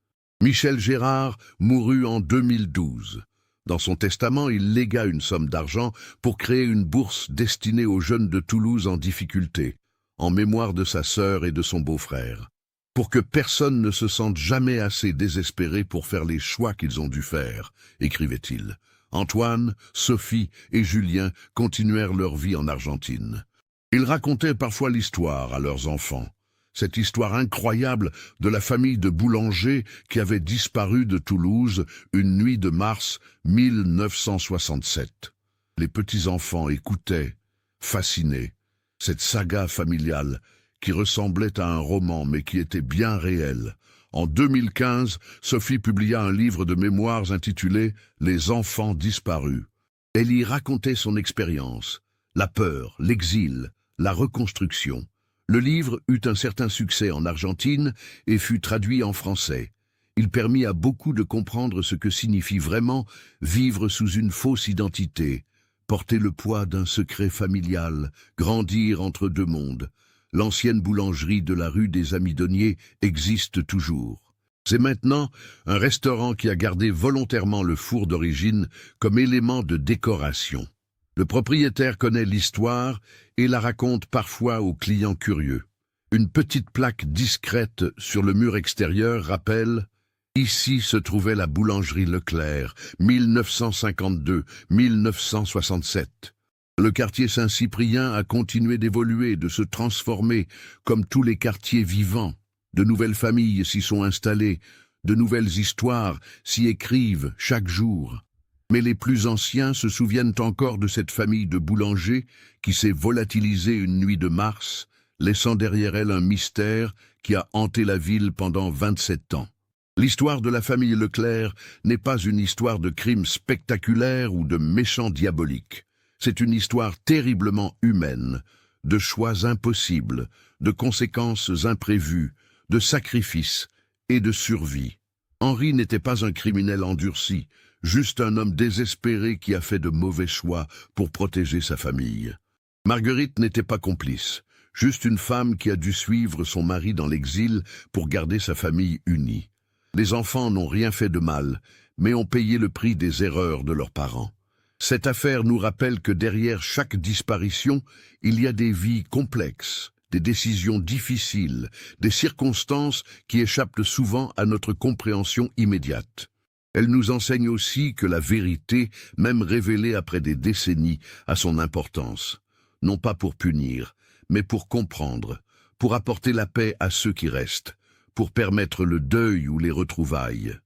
Michel Gérard mourut en 2012. Dans son testament, il légua une somme d'argent pour créer une bourse destinée aux jeunes de Toulouse en difficulté, en mémoire de sa sœur et de son beau-frère. Pour que personne ne se sente jamais assez désespéré pour faire les choix qu'ils ont dû faire, écrivait-il. Antoine, Sophie et Julien continuèrent leur vie en Argentine. Ils racontaient parfois l'histoire à leurs enfants. Cette histoire incroyable de la famille de boulangers qui avait disparu de Toulouse une nuit de mars 1967. Les petits-enfants écoutaient, fascinés, cette saga familiale qui ressemblait à un roman mais qui était bien réelle. En 2015, Sophie publia un livre de mémoires intitulé « Les enfants disparus ». Elle y racontait son expérience, la peur, l'exil, la reconstruction. Le livre eut un certain succès en Argentine et fut traduit en français. Il permit à beaucoup de comprendre ce que signifie vraiment vivre sous une fausse identité, porter le poids d'un secret familial, grandir entre deux mondes. L'ancienne boulangerie de la rue des Amidonniers existe toujours. C'est maintenant un restaurant qui a gardé volontairement le four d'origine comme élément de décoration. Le propriétaire connaît l'histoire et la raconte parfois aux clients curieux. Une petite plaque discrète sur le mur extérieur rappelle « Ici se trouvait la boulangerie Leclerc, 1952-1967 ». Le quartier Saint-Cyprien a continué d'évoluer, de se transformer, comme tous les quartiers vivants. De nouvelles familles s'y sont installées, de nouvelles histoires s'y écrivent chaque jour. Mais les plus anciens se souviennent encore de cette famille de boulangers qui s'est volatilisée une nuit de mars, laissant derrière elle un mystère qui a hanté la ville pendant 27 ans. L'histoire de la famille Leclerc n'est pas une histoire de crimes spectaculaires ou de méchants diaboliques. C'est une histoire terriblement humaine, de choix impossibles, de conséquences imprévues, de sacrifices et de survie. Henri n'était pas un criminel endurci, juste un homme désespéré qui a fait de mauvais choix pour protéger sa famille. Marguerite n'était pas complice, juste une femme qui a dû suivre son mari dans l'exil pour garder sa famille unie. Les enfants n'ont rien fait de mal, mais ont payé le prix des erreurs de leurs parents. Cette affaire nous rappelle que derrière chaque disparition, il y a des vies complexes, des décisions difficiles, des circonstances qui échappent souvent à notre compréhension immédiate. Elle nous enseigne aussi que la vérité, même révélée après des décennies, a son importance. Non pas pour punir, mais pour comprendre, pour apporter la paix à ceux qui restent, pour permettre le deuil ou les retrouvailles.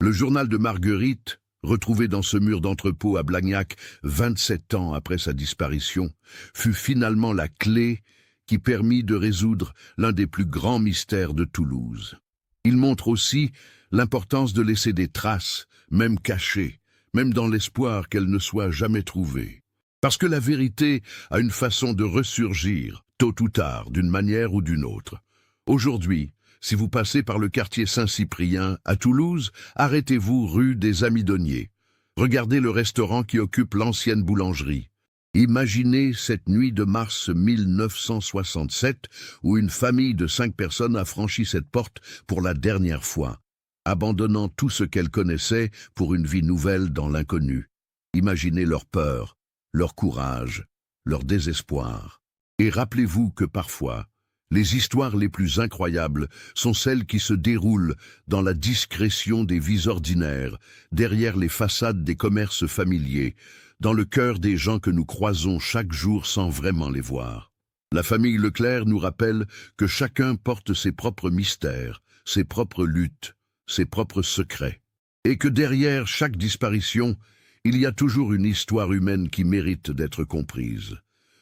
Le journal de Marguerite, retrouvé dans ce mur d'entrepôt à Blagnac 27 ans après sa disparition, fut finalement la clé qui permit de résoudre l'un des plus grands mystères de Toulouse. Il montre aussi l'importance de laisser des traces, même cachées, même dans l'espoir qu'elles ne soient jamais trouvées. Parce que la vérité a une façon de ressurgir, tôt ou tard, d'une manière ou d'une autre. Aujourd'hui, si vous passez par le quartier Saint-Cyprien, à Toulouse, arrêtez-vous rue des Amidonniers. Regardez le restaurant qui occupe l'ancienne boulangerie. Imaginez cette nuit de mars 1967 où une famille de 5 personnes a franchi cette porte pour la dernière fois, abandonnant tout ce qu'elles connaissaient pour une vie nouvelle dans l'inconnu. Imaginez leur peur, leur courage, leur désespoir. Et rappelez-vous que parfois, les histoires les plus incroyables sont celles qui se déroulent dans la discrétion des vies ordinaires, derrière les façades des commerces familiers, dans le cœur des gens que nous croisons chaque jour sans vraiment les voir. La famille Leclerc nous rappelle que chacun porte ses propres mystères, ses propres luttes, ses propres secrets, et que derrière chaque disparition, il y a toujours une histoire humaine qui mérite d'être comprise.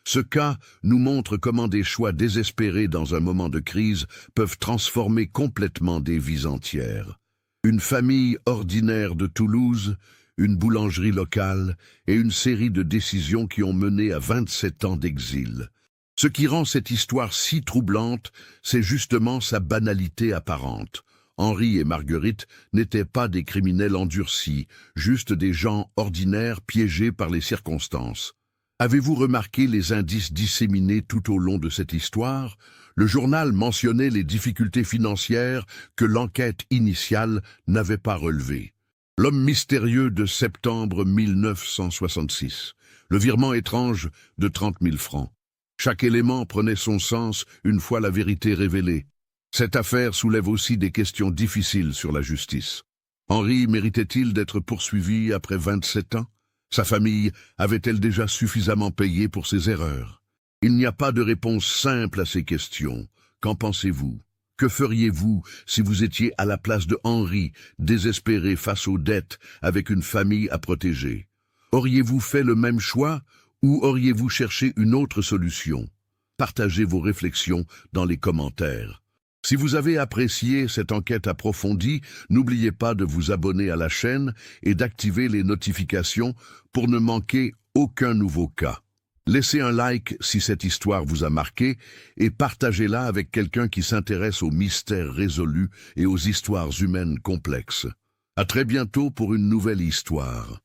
Ce cas nous montre comment des choix désespérés dans un moment de crise peuvent transformer complètement des vies entières. Une famille ordinaire de Toulouse, une boulangerie locale et une série de décisions qui ont mené à 27 ans d'exil. Ce qui rend cette histoire si troublante, c'est justement sa banalité apparente. Henri et Marguerite n'étaient pas des criminels endurcis, juste des gens ordinaires piégés par les circonstances. Avez-vous remarqué les indices disséminés tout au long de cette histoire? Le journal mentionnait les difficultés financières que l'enquête initiale n'avait pas relevées. L'homme mystérieux de septembre 1966. Le virement étrange de 30 000 francs. Chaque élément prenait son sens une fois la vérité révélée. Cette affaire soulève aussi des questions difficiles sur la justice. Henri méritait-il d'être poursuivi après 27 ans? Sa famille avait-elle déjà suffisamment payé pour ses erreurs? Il n'y a pas de réponse simple à ces questions. Qu'en pensez-vous? Que feriez-vous si vous étiez à la place de Henri, désespéré face aux dettes, avec une famille à protéger? Auriez-vous fait le même choix ou auriez-vous cherché une autre solution? Partagez vos réflexions dans les commentaires. Si vous avez apprécié cette enquête approfondie, n'oubliez pas de vous abonner à la chaîne et d'activer les notifications pour ne manquer aucun nouveau cas. Laissez un like si cette histoire vous a marqué et partagez-la avec quelqu'un qui s'intéresse aux mystères résolus et aux histoires humaines complexes. À très bientôt pour une nouvelle histoire.